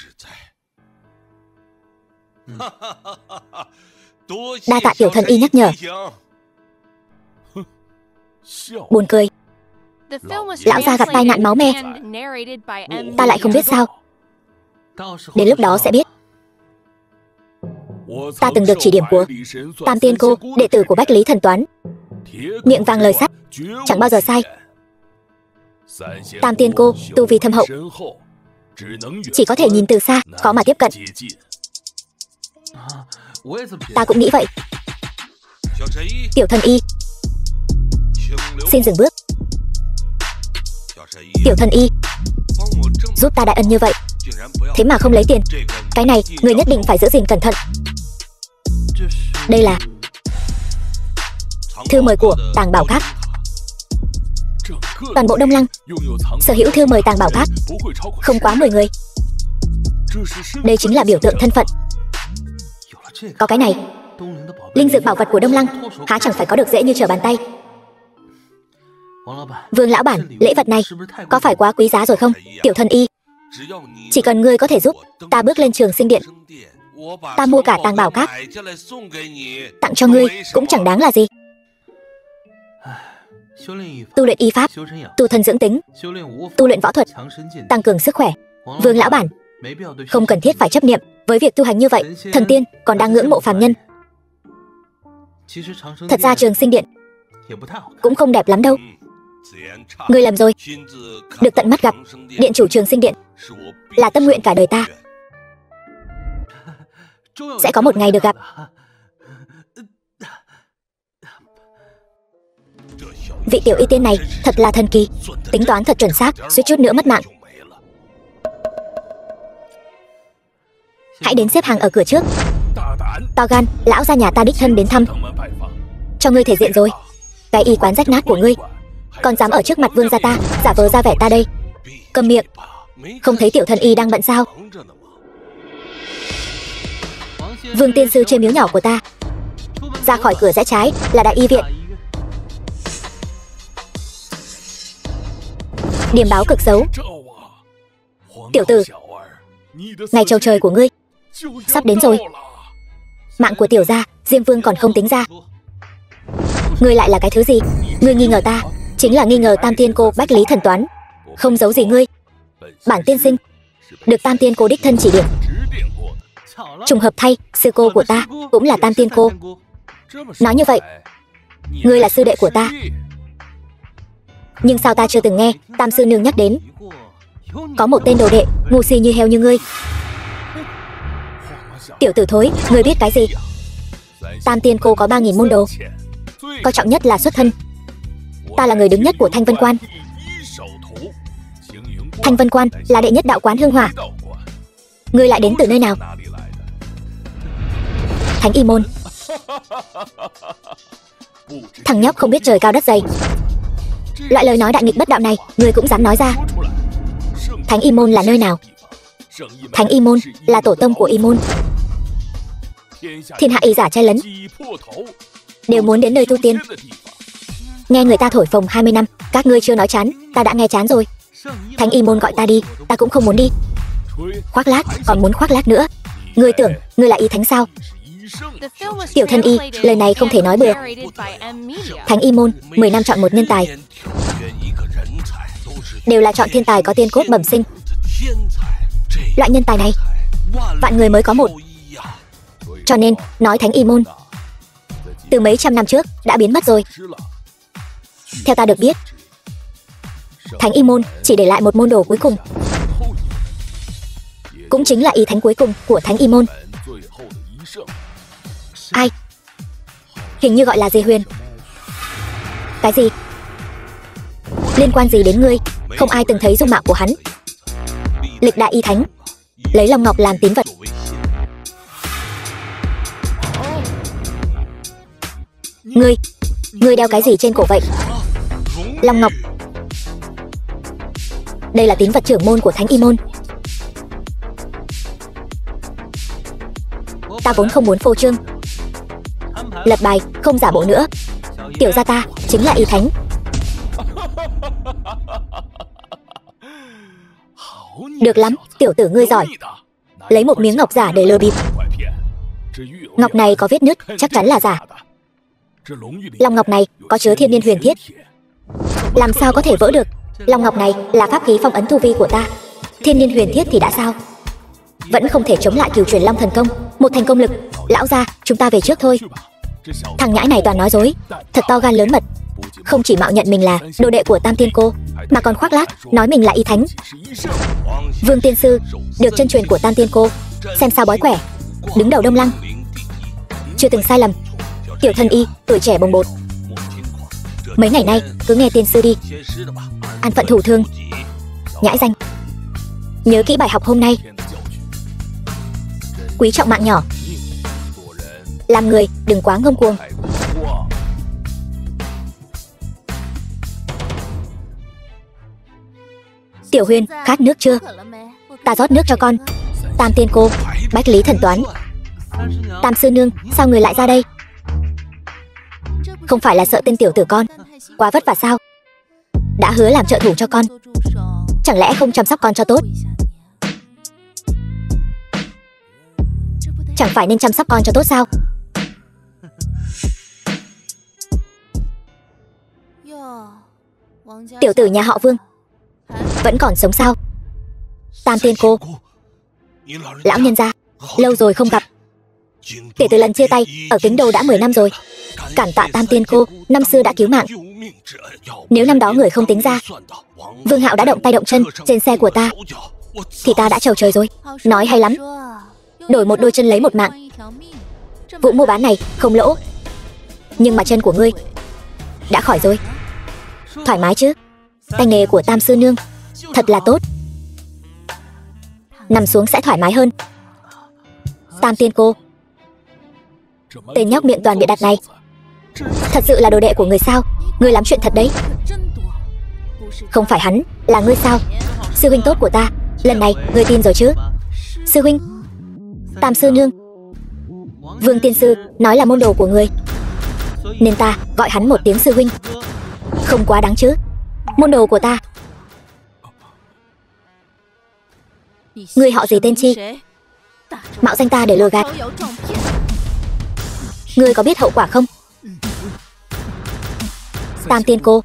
Đa tạ tiểu thần y nhắc nhở. Buồn cười, lão gia gặp tai nạn máu me, ta lại không biết sao. Đến lúc đó sẽ biết. Ta từng được chỉ điểm của Tam Tiên Cô, đệ tử của Bách Lý Thần Toán. Miệng vàng lời sắt, chẳng bao giờ sai. Tam Tiên Cô tu vi thâm hậu, chỉ có thể nhìn từ xa, khó mà tiếp cận. Ta cũng nghĩ vậy. Tiểu Thần Y, xin dừng bước. Tiểu Thần Y, giúp ta đại ân như vậy, thế mà không lấy tiền. Cái này, người nhất định phải giữ gìn cẩn thận. Đây là thư mời của Tàng Bảo Các. Toàn bộ Đông Lăng sở hữu thư mời Tàng Bảo Các không quá 10 người. Đây chính là biểu tượng thân phận. Có cái này, linh dược bảo vật của Đông Lăng há chẳng phải có được dễ như trở bàn tay. Vương lão bản, lễ vật này có phải quá quý giá rồi không? Tiểu Thần Y, chỉ cần ngươi có thể giúp ta bước lên Trường Sinh Điện, ta mua cả Tàng Bảo Các tặng cho ngươi cũng chẳng đáng là gì. Tu luyện y pháp, tu thân dưỡng tính, tu luyện võ thuật, tăng cường sức khỏe. Vương lão bản, không cần thiết phải chấp niệm với việc tu hành như vậy. Thần tiên còn đang ngưỡng mộ phàm nhân. Thật ra Trường Sinh Điện cũng không đẹp lắm đâu. Ngươi lầm rồi. Được tận mắt gặp điện chủ Trường Sinh Điện là tâm nguyện cả đời ta. Sẽ có một ngày được gặp. Vị tiểu y tiên này thật là thần kỳ, tính toán thật chuẩn xác, suýt chút nữa mất mạng. Hãy đến xếp hàng ở cửa trước. To gan, lão gia nhà ta đích thân đến thăm. Cho ngươi thể diện rồi. Cái y quán rách nát của ngươi còn dám ở trước mặt vương gia ta giả vờ ra vẻ ta đây. Câm miệng. Không thấy Tiểu Thần Y đang bận sao? Vương tiên sư trên miếu nhỏ của ta. Ra khỏi cửa rẽ trái là đại y viện. Điểm báo cực xấu. Tiểu tử, ngày trầu trời của ngươi sắp đến rồi. Mạng của tiểu gia, Diêm Vương còn không tính ra. Ngươi lại là cái thứ gì? Ngươi nghi ngờ ta, chính là nghi ngờ Tam Tiên Cô Bách Lý Thần Toán. Không giấu gì ngươi. Bản tiên sinh được Tam Tiên Cô đích thân chỉ điểm. Trùng hợp thay, sư cô của ta cũng là Tam Tiên Cô. Nói như vậy, ngươi là sư đệ của ta. Nhưng sao ta chưa từng nghe Tam sư nương nhắc đến có một tên đồ đệ ngu si như heo như ngươi. Tiểu tử thối, ngươi biết cái gì? Tam Tiên Cô có 3.000 môn đồ, coi trọng nhất là xuất thân. Ta là người đứng nhất của Thanh Vân Quan. Thanh Vân Quan là đệ nhất đạo quán hương hỏa. Ngươi lại đến từ nơi nào? Thánh Y Môn. Thằng nhóc không biết trời cao đất dày. Loại lời nói đại nghịch bất đạo này ngươi cũng dám nói ra. Thánh Y Môn là nơi nào? Thánh Y Môn là tổ tông của Y Môn. Thiên hạ y giả che lấn đều muốn đến nơi tu tiên. Nghe người ta thổi phồng 20 năm, các ngươi chưa nói chán, ta đã nghe chán rồi. Thánh Y Môn gọi ta đi, ta cũng không muốn đi. Khoác lác, còn muốn khoác lác nữa. Ngươi tưởng ngươi là y thánh sao? Tiểu Thần Y, lời này không thể nói bừa. Thánh Y Môn 10 năm chọn một nhân tài, đều là chọn thiên tài có tiên cốt bẩm sinh. Loại nhân tài này vạn người mới có một. Cho nên nói Thánh Y Môn từ mấy trăm năm trước đã biến mất rồi. Theo ta được biết, Thánh Y Môn chỉ để lại một môn đồ cuối cùng, cũng chính là y thánh cuối cùng của Thánh Y Môn. Ai? Hình như gọi là Dê Huyền. Cái gì? Liên quan gì đến ngươi? Không ai từng thấy dung mạo của hắn. Lịch đại y thánh, lấy Long Ngọc làm tín vật. Ngươi đeo cái gì trên cổ vậy? Long Ngọc. Đây là tín vật trưởng môn của Thánh Y Môn. Ta vốn không muốn phô trương, lập bài, không giả bộ nữa. Tiểu gia ta chính là y thánh. Được lắm, tiểu tử ngươi giỏi. Lấy một miếng ngọc giả để lừa bịp. Ngọc này có vết nứt, chắc chắn là giả. Long ngọc này có chứa thiên niên huyền thiết, làm sao có thể vỡ được? Long ngọc này là pháp khí phong ấn tu vi của ta. Thiên niên huyền thiết thì đã sao? Vẫn không thể chống lại cửu chuyển long thần công. Một thành công lực Lão gia, chúng ta về trước thôi. Thằng nhãi này toàn nói dối, thật to gan lớn mật. Không chỉ mạo nhận mình là đồ đệ của Tam Tiên Cô, mà còn khoác lác nói mình là y thánh. Vương tiên sư, được chân truyền của Tam Tiên Cô, xem sao bói quẻ, đứng đầu Đông Lăng, chưa từng sai lầm. Tiểu thân y, tuổi trẻ bồng bột. Mấy ngày nay cứ nghe tiên sư đi, an phận thủ thương. Nhãi danh, nhớ kỹ bài học hôm nay. Quý trọng mạng nhỏ, làm người đừng quá ngông cuồng. Tiểu Huyên, khát nước chưa? Ta rót nước cho con. Tam Tiên Cô, Bách Lý Thần Toán. Tam sư nương, sao người lại ra đây? Không phải là sợ tên tiểu tử con quá vất vả sao? Đã hứa làm trợ thủ cho con, chẳng lẽ không chăm sóc con cho tốt? Chẳng phải nên chăm sóc con cho tốt sao? Tiểu tử nhà họ Vương vẫn còn sống sao? Tam Tiên Cô, lão nhân gia, lâu rồi không gặp. Kể từ lần chia tay ở Kính Đô đã 10 năm rồi. Cảm tạ Tam Tiên Cô, năm xưa đã cứu mạng. Nếu năm đó người không tính ra, Vương Hạo đã động tay động chân trên xe của ta, thì ta đã trầu trời rồi. Nói hay lắm, đổi một đôi chân lấy một mạng. Vụ mua bán này không lỗ. Nhưng mà chân của ngươi đã khỏi rồi. Thoải mái chứ? Tay nghề của Tam sư nương thật là tốt, nằm xuống sẽ thoải mái hơn. Tam Tiên Cô, tên nhóc miệng toàn bịa đặt này thật sự là đồ đệ của người sao? Ngươi lắm chuyện thật đấy. Không phải hắn, là ngươi sao? Sư huynh tốt của ta, lần này ngươi tin rồi chứ? Sư huynh, Tam sư nương, Vương tiên sư nói là môn đồ của ngươi, nên ta gọi hắn một tiếng sư huynh. Không quá đáng chứ? Môn đồ của ta. Ngươi họ gì tên chi? Mạo danh ta để lừa gạt. Ngươi có biết hậu quả không? Tam Tiên Cô,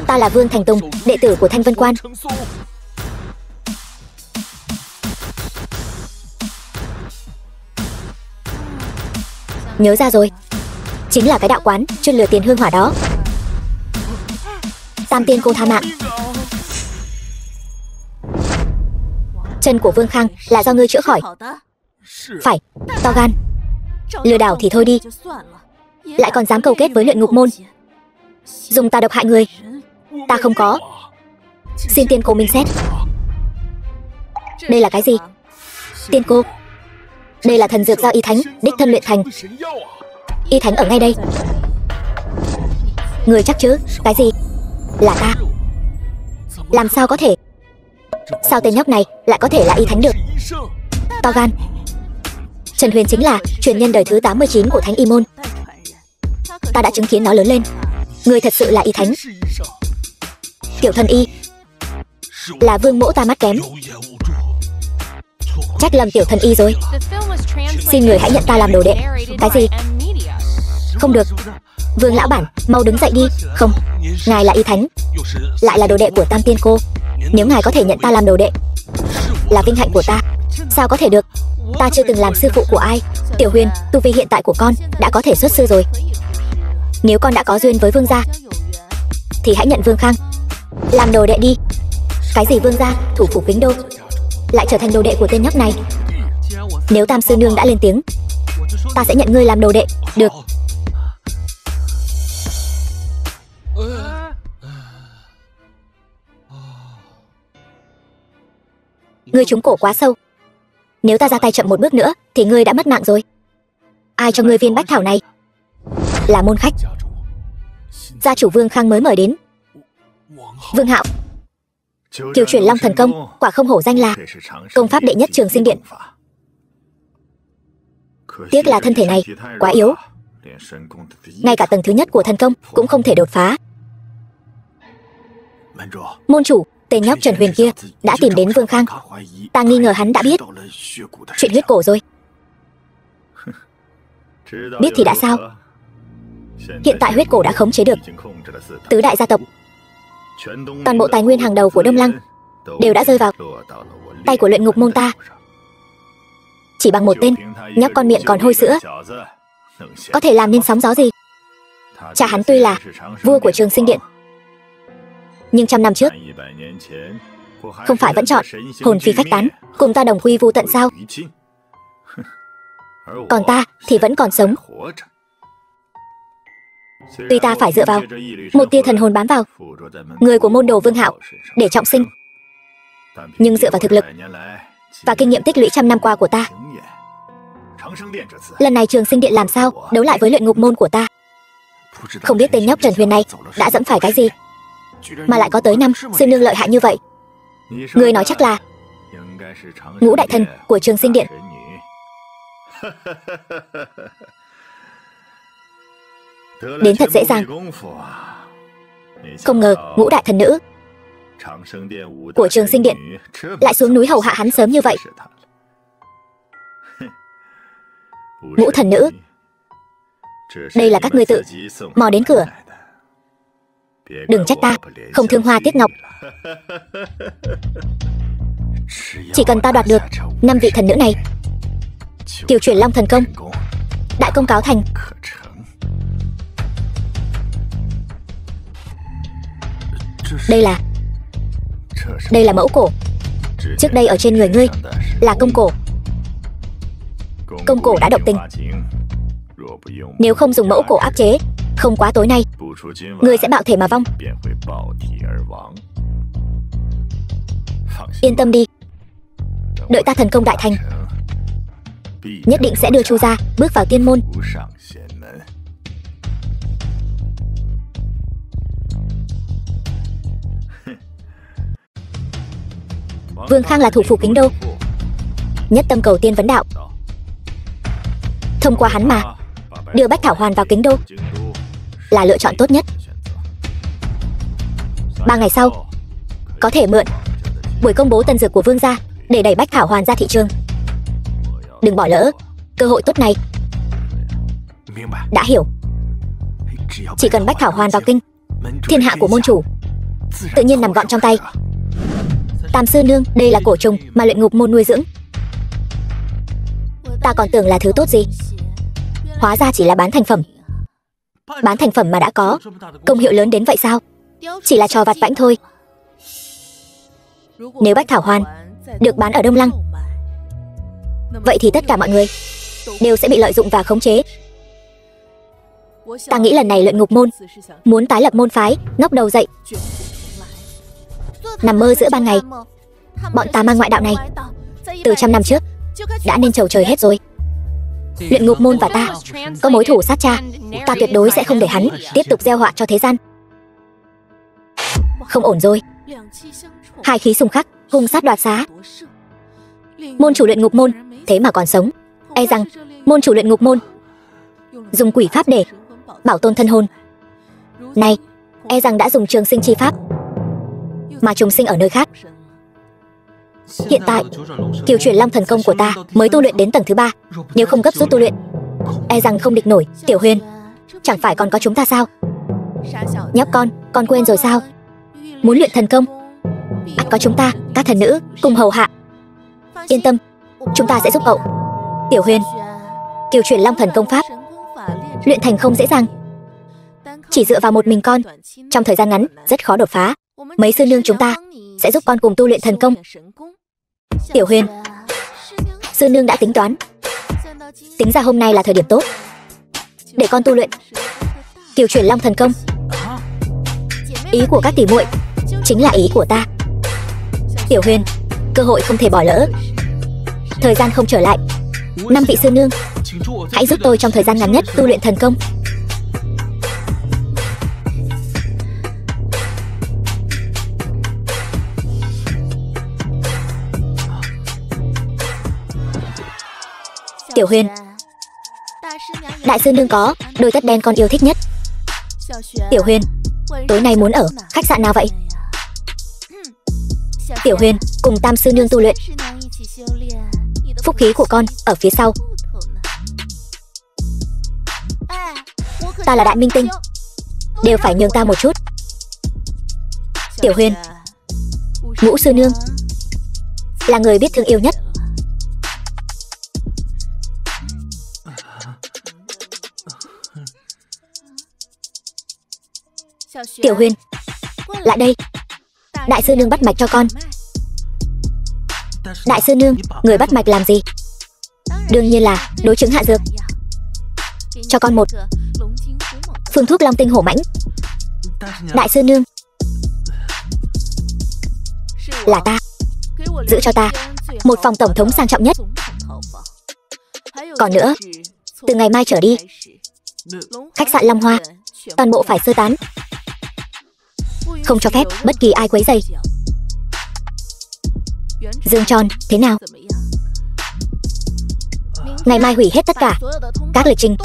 ta là Vương Thành Tùng, đệ tử của Thanh Vân Quan. Nhớ ra rồi, chính là cái đạo quán chuyên lừa tiền hương hỏa đó. Tam Tiên Cô tha mạng. Chân của Vương Khang là do ngươi chữa khỏi. Phải, to gan. Lừa đảo thì thôi đi, lại còn dám câu kết với Luyện Ngục Môn, dùng tà độc hại người. Ta không có. Xin Tiên Cô minh xét. Đây là cái gì? Tiên Cô, đây là thần dược do y thánh đích thân luyện thành. Y thánh ở ngay đây. Người chắc chứ? Cái gì? Là ta? Làm sao có thể? Sao tên nhóc này lại có thể là y thánh được? To gan. Trần Huyền chính là truyền nhân đời thứ 89 của Thánh Y Môn. Ta đã chứng kiến nó lớn lên. Người thật sự là y thánh. Tiểu thân y, là Vương mỗ ta mắt kém, trách lầm tiểu thân y rồi. Xin người hãy nhận ta làm đồ đệ. Cái gì? Không được. Vương lão bản, mau đứng dậy đi. Không, ngài là y thánh, lại là đồ đệ của Tam Tiên Cô. Nếu ngài có thể nhận ta làm đồ đệ, là vinh hạnh của ta. Sao có thể được? Ta chưa từng làm sư phụ của ai. Tiểu Huyền, tu vi hiện tại của con đã có thể xuất sư rồi. Nếu con đã có duyên với Vương gia, thì hãy nhận Vương Khang làm đồ đệ đi. Cái gì Vương gia, thủ phủ Kính Đô, lại trở thành đồ đệ của tên nhóc này? Nếu Tam sư nương đã lên tiếng, ta sẽ nhận ngươi làm đồ đệ. Được. Ngươi trúng cổ quá sâu. Nếu ta ra tay chậm một bước nữa thì ngươi đã mất mạng rồi. Ai cho ngươi viên bách thảo này? Là môn khách gia chủ Vương Khang mới mời đến. Vương Hạo, Kiều Chuyển Long thần công quả không hổ danh là công pháp đệ nhất Trường Sinh Điện. Tiếc là thân thể này quá yếu, ngay cả tầng thứ nhất của thần công cũng không thể đột phá. Môn chủ, tên nhóc Trần Huyền kia đã tìm đến Vương Khang. Ta nghi ngờ hắn đã biết chuyện huyết cổ rồi. Biết thì đã sao? Hiện tại huyết cổ đã khống chế được tứ đại gia tộc. Toàn bộ tài nguyên hàng đầu của Đông Lăng đều đã rơi vào tay của Luyện Ngục Môn ta. Chỉ bằng một tên nhóc con miệng còn hôi sữa, có thể làm nên sóng gió gì? Cha hắn tuy là vua của Trường Sinh Điện, nhưng 100 năm trước không phải vẫn chọn hồn phi phách tán cùng ta đồng quy vu tận sao? Còn ta thì vẫn còn sống. Tuy ta phải dựa vào một tia thần hồn bám vào người của môn đồ Vương Hạo để trọng sinh, nhưng dựa vào thực lực và kinh nghiệm tích lũy 100 năm qua của ta, lần này Trường Sinh Điện làm sao đấu lại với luyện ngục môn của ta? Không biết tên nhóc Trần Huyền này đã dẫm phải cái gì mà lại có tới 5 sư nương lợi hại như vậy. Người nói chắc là ngũ đại thần của Trường Sinh Điện. Đến thật dễ dàng. Không ngờ ngũ đại thần nữ của Trường Sinh Điện lại xuống núi hầu hạ hắn sớm như vậy. Ngũ thần nữ, đây là các ngươi tự mò đến cửa. Đừng trách ta không thương hoa tiếc ngọc. Chỉ cần ta đoạt được 5 vị thần nữ này, Kiều Chuyển Long thần công đại công cáo thành. Đây là mẫu cổ. Trước đây ở trên người ngươi là công cổ. Công cổ đã động tình. Nếu không dùng mẫu cổ áp chế, không quá tối nay ngươi sẽ bạo thể mà vong. Yên tâm đi, đợi ta thần công đại thành, nhất định sẽ đưa Chu gia bước vào tiên môn. Vương Khang là thủ phủ Kính Đô, nhất tâm cầu tiên vấn đạo. Thông qua hắn mà đưa Bách Thảo Hoàn vào Kính Đô là lựa chọn tốt nhất. 3 ngày sau có thể mượn buổi công bố tân dược của Vương gia để đẩy Bách Thảo Hoàn ra thị trường. Đừng bỏ lỡ cơ hội tốt này. Đã hiểu. Chỉ cần Bách Thảo Hoàn vào kinh, thiên hạ của môn chủ tự nhiên nằm gọn trong tay. Tam sư nương, đây là cổ trùng mà luyện ngục môn nuôi dưỡng. Ta còn tưởng là thứ tốt gì, hóa ra chỉ là bán thành phẩm. Bán thành phẩm mà đã có công hiệu lớn đến vậy sao? Chỉ là trò vặt vãnh thôi. Nếu Bách Thảo Hoàn được bán ở Đông Lăng, vậy thì tất cả mọi người đều sẽ bị lợi dụng và khống chế. Ta nghĩ lần này luyện ngục môn muốn tái lập môn phái, ngóc đầu dậy. Nằm mơ giữa ban ngày. Bọn ta mang ngoại đạo này từ 100 năm trước đã nên chầu trời hết rồi. Luyện ngục môn và ta có mối thù sát cha, ta tuyệt đối sẽ không để hắn tiếp tục gieo họa cho thế gian. Không ổn rồi. Hai khí xung khắc, hung sát đoạt xá. Môn chủ luyện ngục môn thế mà còn sống. E rằng môn chủ luyện ngục môn dùng quỷ pháp để bảo tồn thân hồn. Này, e rằng đã dùng trường sinh chi pháp mà trùng sinh ở nơi khác. Hiện tại Kiều Chuyển Long thần công của ta mới tu luyện đến tầng thứ 3. Nếu không gấp rút tu luyện, e rằng không địch nổi. Tiểu Huyền, chẳng phải còn có chúng ta sao? Nhóc con quên rồi sao? Muốn luyện thần công, ắt có chúng ta, các thần nữ cùng hầu hạ. Yên tâm, chúng ta sẽ giúp cậu. Tiểu Huyền, Kiều Chuyển Long thần công pháp luyện thành không dễ dàng. Chỉ dựa vào một mình con, trong thời gian ngắn rất khó đột phá. Mấy sư nương chúng ta sẽ giúp con cùng tu luyện thần công. Tiểu Huyền, sư nương đã tính toán, tính ra hôm nay là thời điểm tốt để con tu luyện Kiều Chuyển Long thần công. Ý của các tỷ muội chính là ý của ta. Tiểu Huyền, cơ hội không thể bỏ lỡ. Thời gian không trở lại. 5 vị sư nương, hãy giúp tôi trong thời gian ngắn nhất tu luyện thần công. Tiểu Huyền, đại sư nương có đôi tất đen con yêu thích nhất. Tiểu Huyền, tối nay muốn ở khách sạn nào vậy? Tiểu Huyền, cùng tam sư nương tu luyện. Phúc khí của con ở phía sau. Ta là đại minh tinh, đều phải nhường ta một chút. Tiểu Huyền, ngũ sư nương là người biết thương yêu nhất. Tiểu Huyền, lại đây. Đại sư nương bắt mạch cho con. Đại sư nương, người bắt mạch làm gì? Đương nhiên là đối chứng hạ dược. Cho con một phương thuốc long tinh hổ mãnh. Đại sư nương, là ta. Giữ cho ta một phòng tổng thống sang trọng nhất. Còn nữa, từ ngày mai trở đi, khách sạn Long Hoa toàn bộ phải sơ tán, không cho phép bất kỳ ai quấy rầy. Dương Tròn, thế nào? Ngày mai hủy hết tất cả các lịch trình.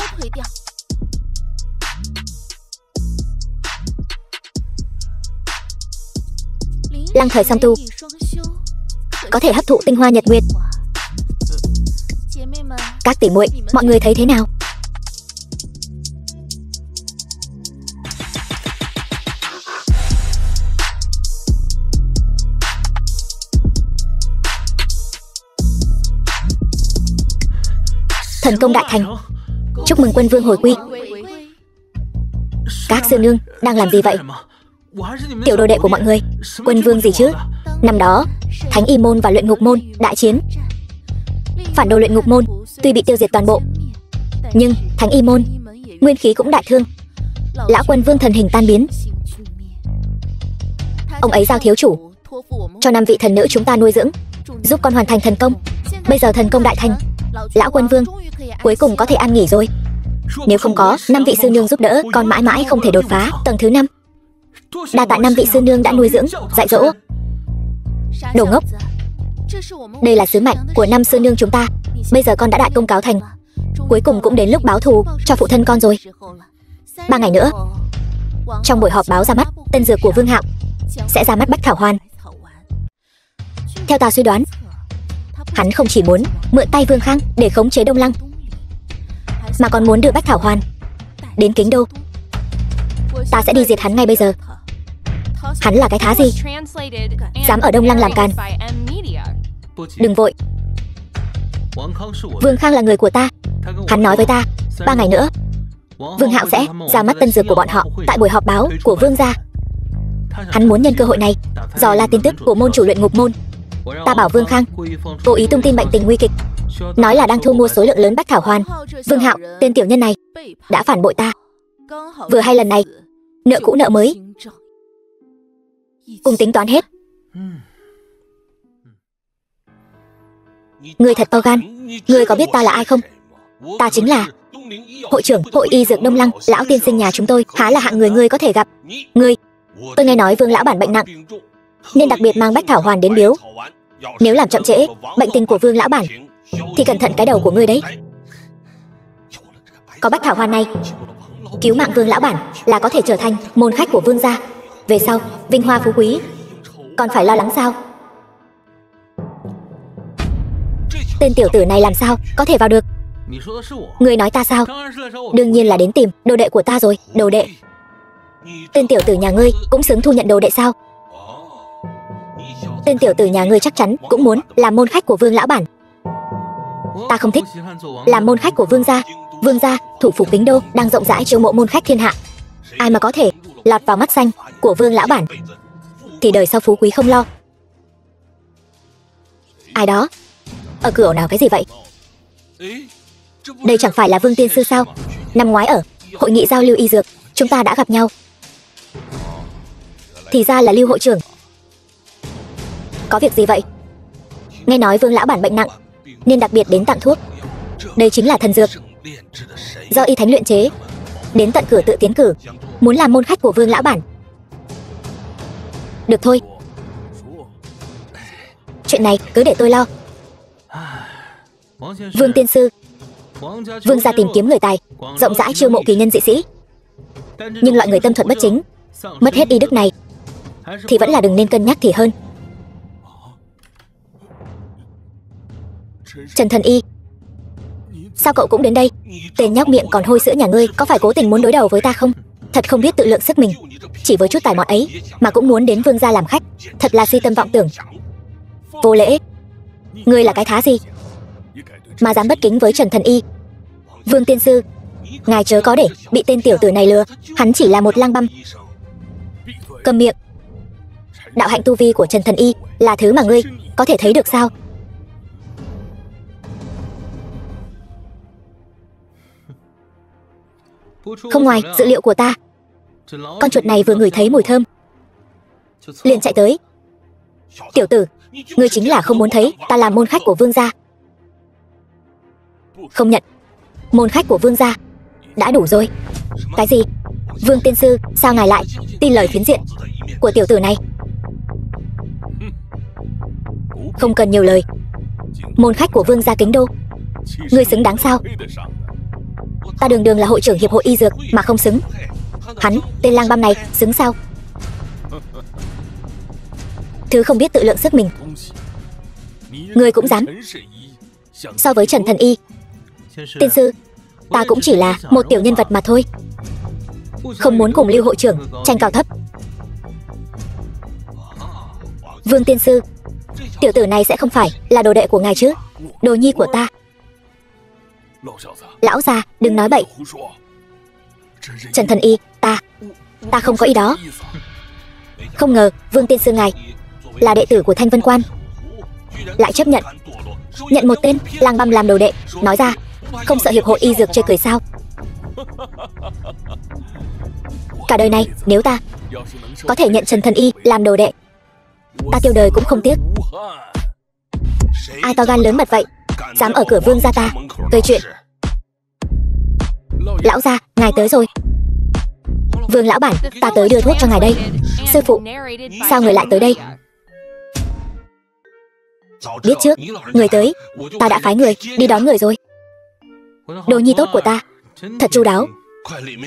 Lăng thời song tu có thể hấp thụ tinh hoa nhật nguyệt. Các tỷ muội, mọi người thấy thế nào? Thần công đại thành. Chúc mừng quân vương hồi quy. Các sư nương đang làm gì vậy? Tiểu đồ đệ của mọi người. Quân vương gì chứ? Năm đó Thánh Y môn và Luyện Ngục môn đại chiến. Phản đồ Luyện Ngục môn tuy bị tiêu diệt toàn bộ, nhưng Thánh Y môn nguyên khí cũng đại thương. Lão quân vương thần hình tan biến. Ông ấy giao thiếu chủ cho 5 vị thần nữ chúng ta nuôi dưỡng, giúp con hoàn thành thần công. Bây giờ thần công đại thành, lão quân vương cuối cùng có thể an nghỉ rồi. Nếu không có 5 vị sư nương giúp đỡ, con mãi mãi không thể đột phá tầng thứ 5. Đa tạ 5 vị sư nương đã nuôi dưỡng, dạy dỗ. Đồ ngốc, đây là sứ mệnh của 5 sư nương chúng ta. Bây giờ con đã đại công cáo thành, cuối cùng cũng đến lúc báo thù cho phụ thân con rồi. 3 ngày nữa, trong buổi họp báo ra mắt tân dược của Vương Hạo sẽ ra mắt Bách Thảo Hoàn. Theo ta suy đoán, hắn không chỉ muốn mượn tay Vương Khang để khống chế Đông Lăng, mà còn muốn đưa Bách Thảo Hoàn đến Kính Đô. Ta sẽ đi diệt hắn ngay bây giờ. Hắn là cái thá gì, dám ở Đông Lăng làm càn? Đừng vội. Vương Khang là người của ta. Hắn nói với ta 3 ngày nữa Vương Hạo sẽ ra mắt tân dược của bọn họ tại buổi họp báo của Vương gia. Hắn muốn nhân cơ hội này dò la tin tức của môn chủ Luyện Ngục môn. Ta bảo Vương Khang cố ý tung tin bệnh tình nguy kịch, nói là đang thu mua số lượng lớn Bách Thảo Hoàn. Vương Hạo, tên tiểu nhân này đã phản bội ta. Vừa hay lần này nợ cũ nợ mới cùng tính toán hết. Ngươi thật to gan. Ngươi có biết ta là ai không? Ta chính là hội trưởng hội y dược Đông Lăng, lão tiên sinh nhà chúng tôi. Há là hạng người ngươi có thể gặp. Ngươi, tôi nghe nói Vương lão bản bệnh nặng, nên đặc biệt mang Bách Thảo Hoàn đến biếu. Nếu làm chậm trễ bệnh tình của Vương lão bản thì cẩn thận cái đầu của ngươi đấy. Có Bách Thảo Hoàn này, cứu mạng Vương lão bản là có thể trở thành môn khách của Vương gia. Về sau vinh hoa phú quý còn phải lo lắng sao? Tên tiểu tử này làm sao có thể vào được? Ngươi nói ta sao? Đương nhiên là đến tìm đồ đệ của ta rồi. Đồ đệ? Tên tiểu tử nhà ngươi cũng xứng thu nhận đồ đệ sao? Tên tiểu tử nhà ngươi chắc chắn cũng muốn làm môn khách của Vương lão bản. Ta không thích làm môn khách của Vương gia. Vương gia, thủ phủ Kính Đô đang rộng rãi chiêu mộ môn khách thiên hạ. Ai mà có thể lọt vào mắt xanh của Vương lão bản thì đời sau phú quý không lo. Ai đó ở cửa ồn ào cái gì vậy? Đây chẳng phải là Vương tiên sư sao? Năm ngoái ở hội nghị giao lưu y dược chúng ta đã gặp nhau. Thì ra là Lưu hội trưởng. Có việc gì vậy? Nghe nói Vương lão bản bệnh nặng nên đặc biệt đến tặng thuốc. Đây chính là thần dược do y thánh luyện chế, đến tận cửa tự tiến cử, muốn làm môn khách của Vương lão bản. Được thôi, chuyện này cứ để tôi lo. Vương tiên sư, Vương gia tìm kiếm người tài, rộng rãi chiêu mộ kỳ nhân dị sĩ, nhưng loại người tâm thuận bất chính, mất hết y đức này thì vẫn là đừng nên cân nhắc thì hơn. Trần Thần Y, sao cậu cũng đến đây? Tên nhóc miệng còn hôi sữa nhà ngươi có phải cố tình muốn đối đầu với ta không? Thật không biết tự lượng sức mình, chỉ với chút tài mọn ấy mà cũng muốn đến Vương gia làm khách, thật là si tâm vọng tưởng. Vô lễ. Ngươi là cái thá gì mà dám bất kính với Trần Thần Y? Vương tiên sư, ngài chớ có để bị tên tiểu tử này lừa. Hắn chỉ là một lang băm, Cầm miệng. Đạo hạnh tu vi của Trần Thần Y là thứ mà ngươi có thể thấy được sao? Không ngoài dữ liệu của ta. Con chuột này vừa ngửi thấy mùi thơm liền chạy tới. Tiểu tử, ngươi chính là không muốn thấy ta làm môn khách của vương gia. Không nhận. Môn khách của vương gia đã đủ rồi. Cái gì? Vương tiên sư, sao ngài lại tin lời phiến diện của tiểu tử này? Không cần nhiều lời. Môn khách của vương gia Kính Đô, ngươi xứng đáng sao? Ta đường đường là hội trưởng hiệp hội y dược mà không xứng. Hắn, tên lang băm này, xứng sao? Thứ không biết tự lượng sức mình. Ngươi cũng dám? So với Trần Thần Y, tiên sư, ta cũng chỉ là một tiểu nhân vật mà thôi. Không muốn cùng Lưu hội trưởng tranh cao thấp. Vương tiên sư, tiểu tử này sẽ không phải là đồ đệ của ngài chứ? Đồ nhi của ta. Lão già, đừng nói bậy. Trần Thần Y, ta không có ý đó. Không ngờ Vương tiên sư ngài là đệ tử của Thanh Vân Quan, lại chấp nhận một tên lang băm làm đồ đệ. Nói ra, không sợ hiệp hội y dược chê cười sao? Cả đời này nếu ta có thể nhận Trần Thần Y làm đồ đệ, ta tiêu đời cũng không tiếc. Ai to gan lớn mật vậy, dám ở cửa vương gia ta gây chuyện? Lão gia, ngài tới rồi. Vương lão bản, ta tới đưa thuốc cho ngài đây. Sư phụ, sao người lại tới đây? Biết trước người tới, ta đã phái người đi đón người rồi. Đồ nhi tốt của ta thật chu đáo.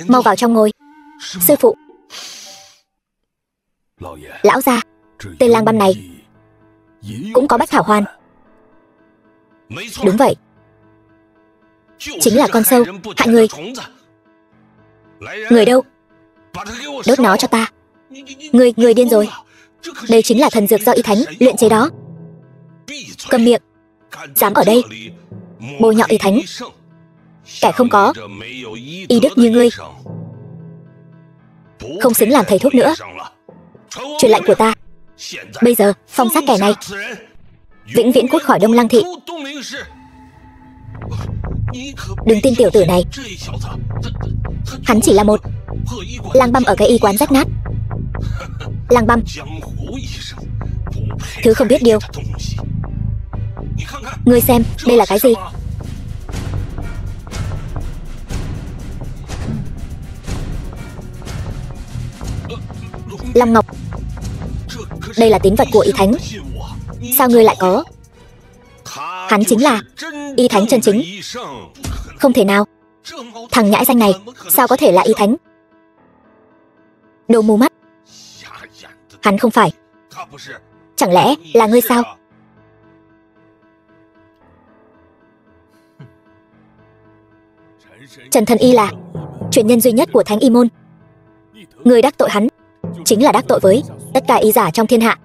Mau vào trong ngồi. Sư phụ. Lão gia, tên lang băm này cũng có Bách Thảo Hoàn. Đúng vậy, chính là con sâu hại người. Người đâu? Đốt nó cho ta. Người điên rồi. Đây chính là thần dược do y thánh luyện chế đó. Cầm miệng. Dám ở đây bôi nhọ y thánh. Kẻ không có y đức như ngươi không xứng làm thầy thuốc nữa. Truyền lệnh của ta, bây giờ phong sát kẻ này, vĩnh viễn cút khỏi Đông Lăng thị. Đừng tin tiểu tử này. Hắn chỉ là một lang băm ở cái y quán rách nát. Lang băm, thứ không biết điều. Ngươi xem, đây là cái gì? Long ngọc. Đây là tín vật của y thánh. Sao ngươi lại có? Hắn chính là y thánh chân chính. Không thể nào. Thằng nhãi danh này sao có thể là y thánh? Đồ mù mắt. Hắn không phải. Chẳng lẽ là ngươi sao? Trần Thần Y là truyền nhân duy nhất của Thánh Y môn. Ngươi đắc tội hắn chính là đắc tội với tất cả y giả trong thiên hạ.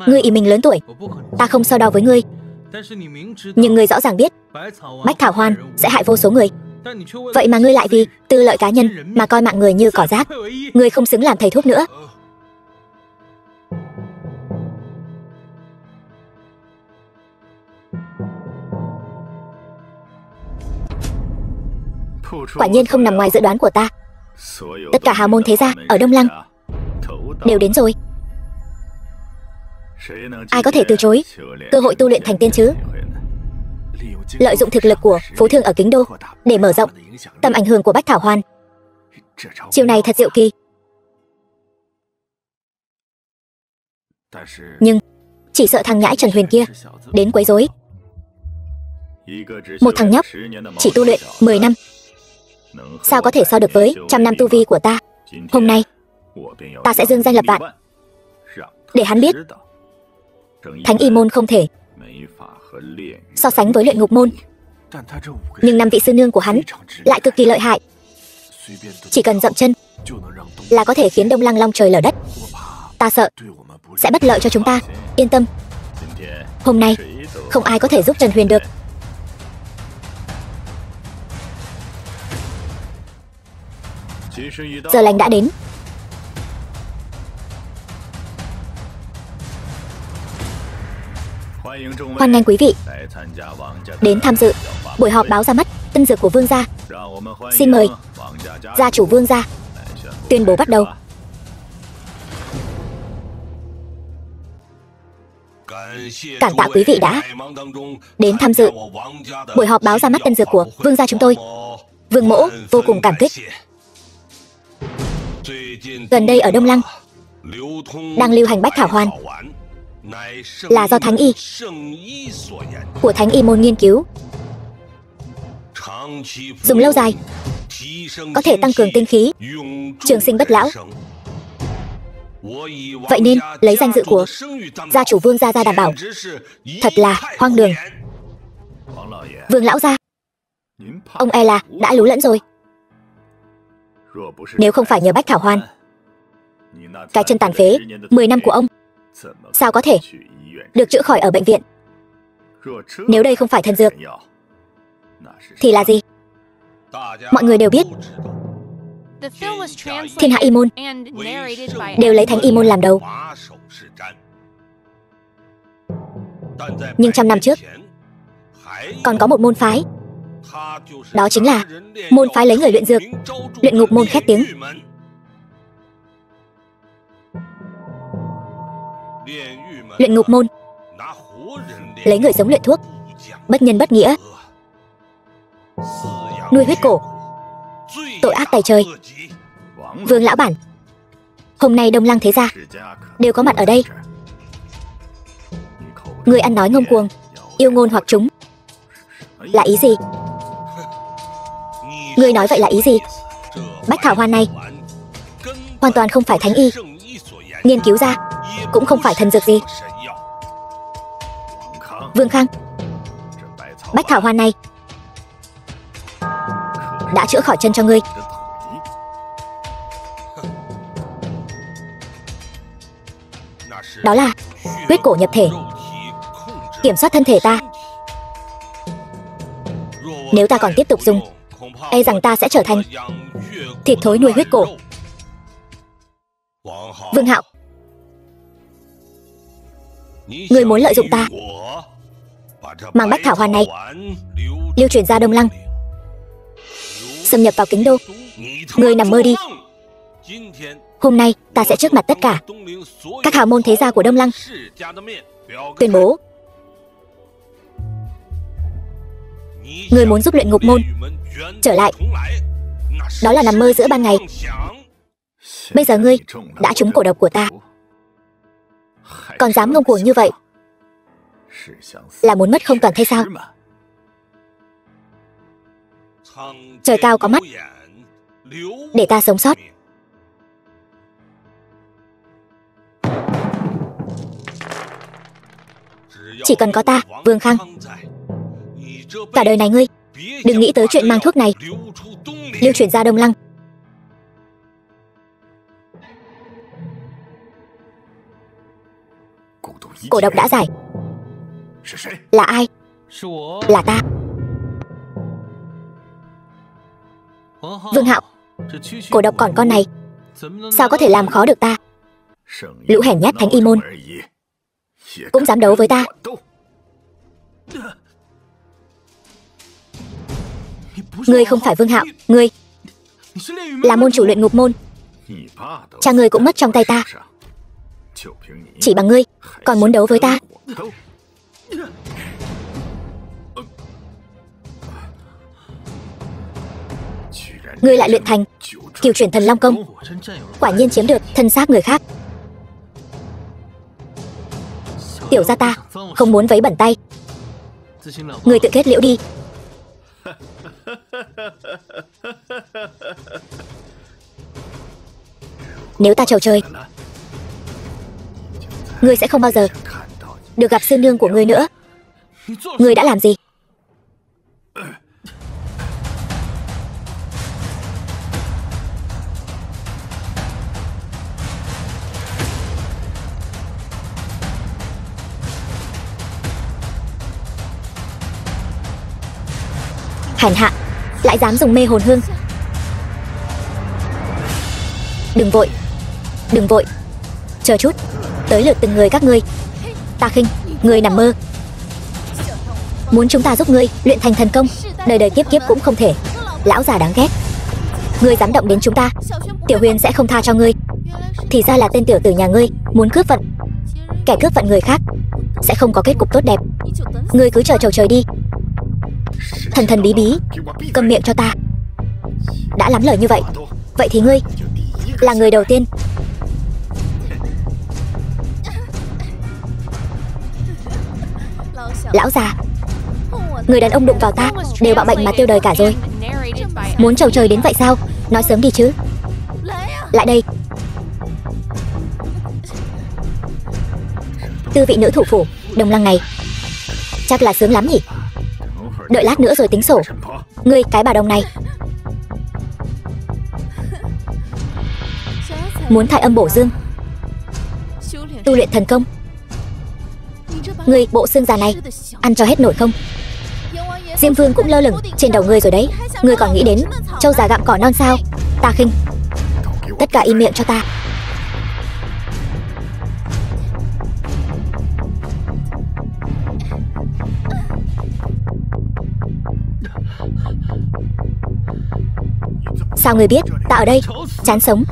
Ngươi y mình lớn tuổi, ta không so đo với ngươi. Nhưng ngươi rõ ràng biết Bách Thảo Hoàn sẽ hại vô số người. Vậy mà ngươi lại vì tư lợi cá nhân mà coi mạng người như cỏ rác. Ngươi không xứng làm thầy thuốc nữa. Quả nhiên không nằm ngoài dự đoán của ta. Tất cả hào môn thế gia ở Đông Lăng đều đến rồi. Ai có thể từ chối cơ hội tu luyện thành tiên chứ? Lợi dụng thực lực của phú thương ở Kính Đô để mở rộng tầm ảnh hưởng của Bách Thảo Hoàn. Chiều này thật diệu kỳ. Nhưng chỉ sợ thằng nhãi Trần Huyền kia đến quấy rối. Một thằng nhóc chỉ tu luyện 10 năm, sao có thể so được với 100 năm tu vi của ta? Hôm nay ta sẽ dương danh lập vạn, để hắn biết Thánh Y môn không thể so sánh với luyện ngục môn. Nhưng 5 vị sư nương của hắn lại cực kỳ lợi hại. Chỉ cần dậm chân là có thể khiến Đông Lăng long trời lở đất. Ta sợ sẽ bất lợi cho chúng ta. Yên tâm, hôm nay không ai có thể giúp Trần Huyền được. Giờ lành đã đến. Hoan nghênh quý vị đến tham dự buổi họp báo ra mắt tân dược của Vương gia. Xin mời gia chủ Vương gia tuyên bố bắt đầu. Cảm tạ quý vị đã đến tham dự buổi họp báo ra mắt tân dược của Vương gia chúng tôi. Vương mỗ vô cùng cảm kích. Gần đây ở Đông Lăng đang lưu hành bách thảo hoàn, là do Thánh y của Thánh y môn nghiên cứu. Dùng lâu dài có thể tăng cường tinh khí, trường sinh bất lão. Vậy nên lấy danh dự của gia chủ Vương gia ra đảm bảo, thật là hoang đường. Vương lão gia, ông e là đã lú lẫn rồi. Nếu không phải nhờ bách thảo hoàn, cái chân tàn phế 10 năm của ông sao có thể được chữa khỏi ở bệnh viện? Nếu đây không phải thần dược thì là gì? Mọi người đều biết thiên hạ y môn đều lấy Thánh y môn làm đầu. Nhưng trăm năm trước còn có một môn phái, đó chính là môn phái lấy người luyện dược, Luyện Ngục môn khét tiếng. Luyện Ngục môn lấy người sống luyện thuốc, bất nhân bất nghĩa, nuôi huyết cổ, tội ác tày trời. Vương lão bản, hôm nay Đông Lăng thế gia đều có mặt ở đây. Người ăn nói ngông cuồng, yêu ngôn hoặc trúng, là ý gì? Người nói vậy là ý gì? Bách thảo hoàn này hoàn toàn không phải Thánh y nghiên cứu ra, cũng không phải thần dược gì. Vương Khang, bách thảo hoàn này đã chữa khỏi chân cho ngươi. Đó là huyết cổ nhập thể, kiểm soát thân thể ta. Nếu ta còn tiếp tục dùng, e rằng ta sẽ trở thành thịt thối nuôi huyết cổ. Vương Hạo, ngươi muốn lợi dụng ta, mang bách thảo hoàn này lưu truyền ra Đông Lăng, xâm nhập vào Kính Đô. Ngươi nằm mơ đi. Hôm nay ta sẽ trước mặt tất cả các hào môn thế gia của Đông Lăng tuyên bố, ngươi muốn giúp Luyện Ngục môn trở lại, đó là nằm mơ giữa ban ngày. Bây giờ ngươi đã trúng cổ độc của ta, còn dám ngông cuồng như vậy, là muốn mất không toàn thây sao? Trời cao có mắt, để ta sống sót. Chỉ cần có ta, Vương Khang, cả đời này ngươi đừng nghĩ tới chuyện mang thuốc này lưu truyền ra Đông Lăng. Cổ độc đã giải. Là ai? Là ta. Vương Hạo, cổ độc còn con này sao có thể làm khó được ta? Lũ hèn nhát Thánh y môn cũng dám đấu với ta. Ngươi không phải Vương Hạo, ngươi là môn chủ Luyện Ngục môn. Cha ngươi cũng mất trong tay ta. Chỉ bằng ngươi còn muốn đấu với ta? Ngươi lại luyện thành Cửu Chuyển Thần Long Công, quả nhiên chiếm được thân xác người khác. Tiểu gia ta không muốn vấy bẩn tay, ngươi tự kết liễu đi. Nếu ta trầu trời, ngươi sẽ không bao giờ được gặp sư nương của ngươi nữa. Ngươi đã làm gì? Hèn hạ, lại dám dùng mê hồn hương. Đừng vội. Đừng vội. Chờ chút. Tới lượt từng người các ngươi. Ta khinh, ngươi nằm mơ. Muốn chúng ta giúp ngươi luyện thành thần công, đời đời kiếp kiếp cũng không thể. Lão già đáng ghét. Ngươi dám động đến chúng ta, Tiểu Huyền sẽ không tha cho ngươi. Thì ra là tên tiểu tử nhà ngươi muốn cướp vận. Kẻ cướp vận người khác sẽ không có kết cục tốt đẹp. Ngươi cứ chờ chầu trời đi. Thần thần bí bí, câm miệng cho ta. Đã lắm lời như vậy, vậy thì ngươi là người đầu tiên. Lão già, người đàn ông đụng vào ta đều bạo bệnh mà tiêu đời cả rồi. Muốn chầu trời đến vậy sao? Nói sớm đi chứ. Lại đây. Tư vị nữ thủ phủ Đồng Lăng này chắc là sướng lắm nhỉ. Đợi lát nữa rồi tính sổ. Ngươi cái bà đồng này, muốn thải âm bổ dương, tu luyện thần công. Ngươi bộ xương già này ăn cho hết nổi không? Diêm Vương cũng lơ lửng trên đầu ngươi rồi đấy. Ngươi còn nghĩ đến trâu già gặm cỏ non sao? Ta khinh. Tất cả im miệng cho ta. Sao ngươi biết ta ở đây? Chán sống.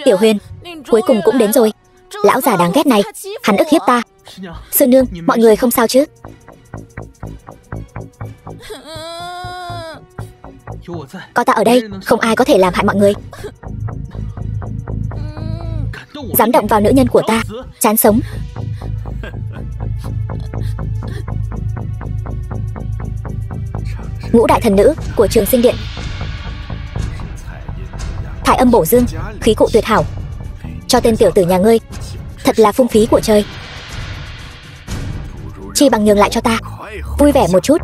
Tiểu Huyền, cuối cùng cũng đến rồi. Lão già đáng ghét này, hắn ức hiếp ta. Sư nương, mọi người không sao chứ? Có ta ở đây, không ai có thể làm hại mọi người. Dám động vào nữ nhân của ta, chán sống. Ngũ đại thần nữ của Trường Sinh Điện, thải âm bổ dương, khí cụ tuyệt hảo. Cho tên tiểu tử nhà ngươi thật là phung phí của trời. Chi bằng nhường lại cho ta, vui vẻ một chút.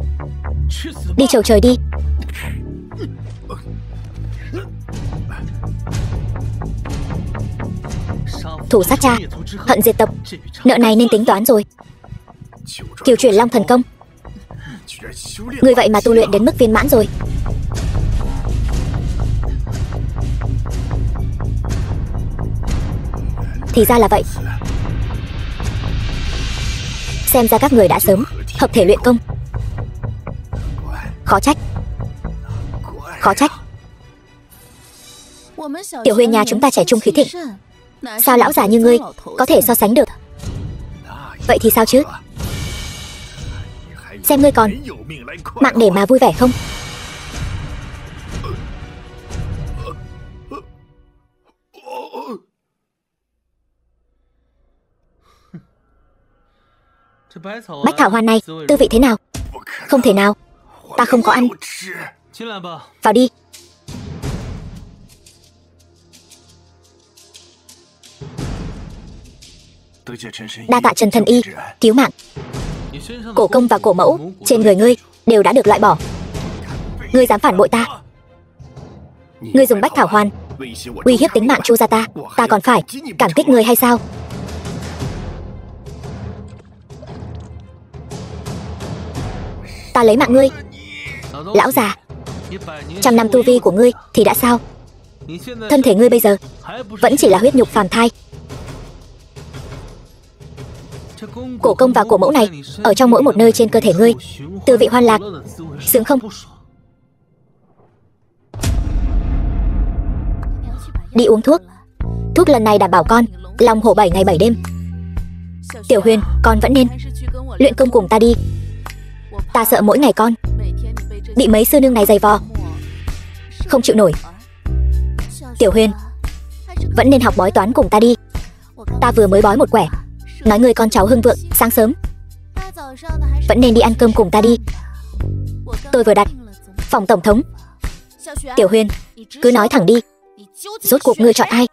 Đi chầu trời đi. Thủ sát cha, hận diệt tộc, nợ này nên tính toán rồi. Kiều chuyển long thần công, ngươi vậy mà tu luyện đến mức viên mãn rồi. Thì ra là vậy. Xem ra các người đã sớm hợp thể luyện công. Khó trách. Khó trách. Tiểu Huyền nhà chúng ta trẻ trung khí thịnh, sao lão già như ngươi có thể so sánh được? Vậy thì sao chứ? Xem ngươi còn mạng để mà vui vẻ không? Bách thảo hoa này tư vị thế nào? Không thể nào, ta không có ăn. Vào đi. Đa tạ Trần Thần Y cứu mạng. Cổ công và cổ mẫu trên người ngươi đều đã được loại bỏ. Ngươi dám phản bội ta? Ngươi dùng bách thảo hoàn uy hiếp tính mạng Chu gia ta, ta còn phải cảm kích ngươi hay sao? Ta lấy mạng ngươi. Lão già, 100 năm tu vi của ngươi thì đã sao? Thân thể ngươi bây giờ vẫn chỉ là huyết nhục phàm thai. Cổ công và cổ mẫu này ở trong mỗi một nơi trên cơ thể ngươi, tư vị hoan lạc, sướng không? Đi uống thuốc. Thuốc lần này đảm bảo con long hổ 7 ngày 7 đêm. Tiểu Huyền, con vẫn nên luyện công cùng ta đi. Ta sợ mỗi ngày con bị mấy sư nương này giày vò không chịu nổi. Tiểu Huyền, vẫn nên học bói toán cùng ta đi. Ta vừa mới bói một quẻ, nói người con cháu hưng vượng sáng sớm. Vẫn nên đi ăn cơm cùng ta đi. Tôi vừa đặt phòng tổng thống. Tiểu Huyền, cứ nói thẳng đi, rốt cuộc ngươi chọn ai?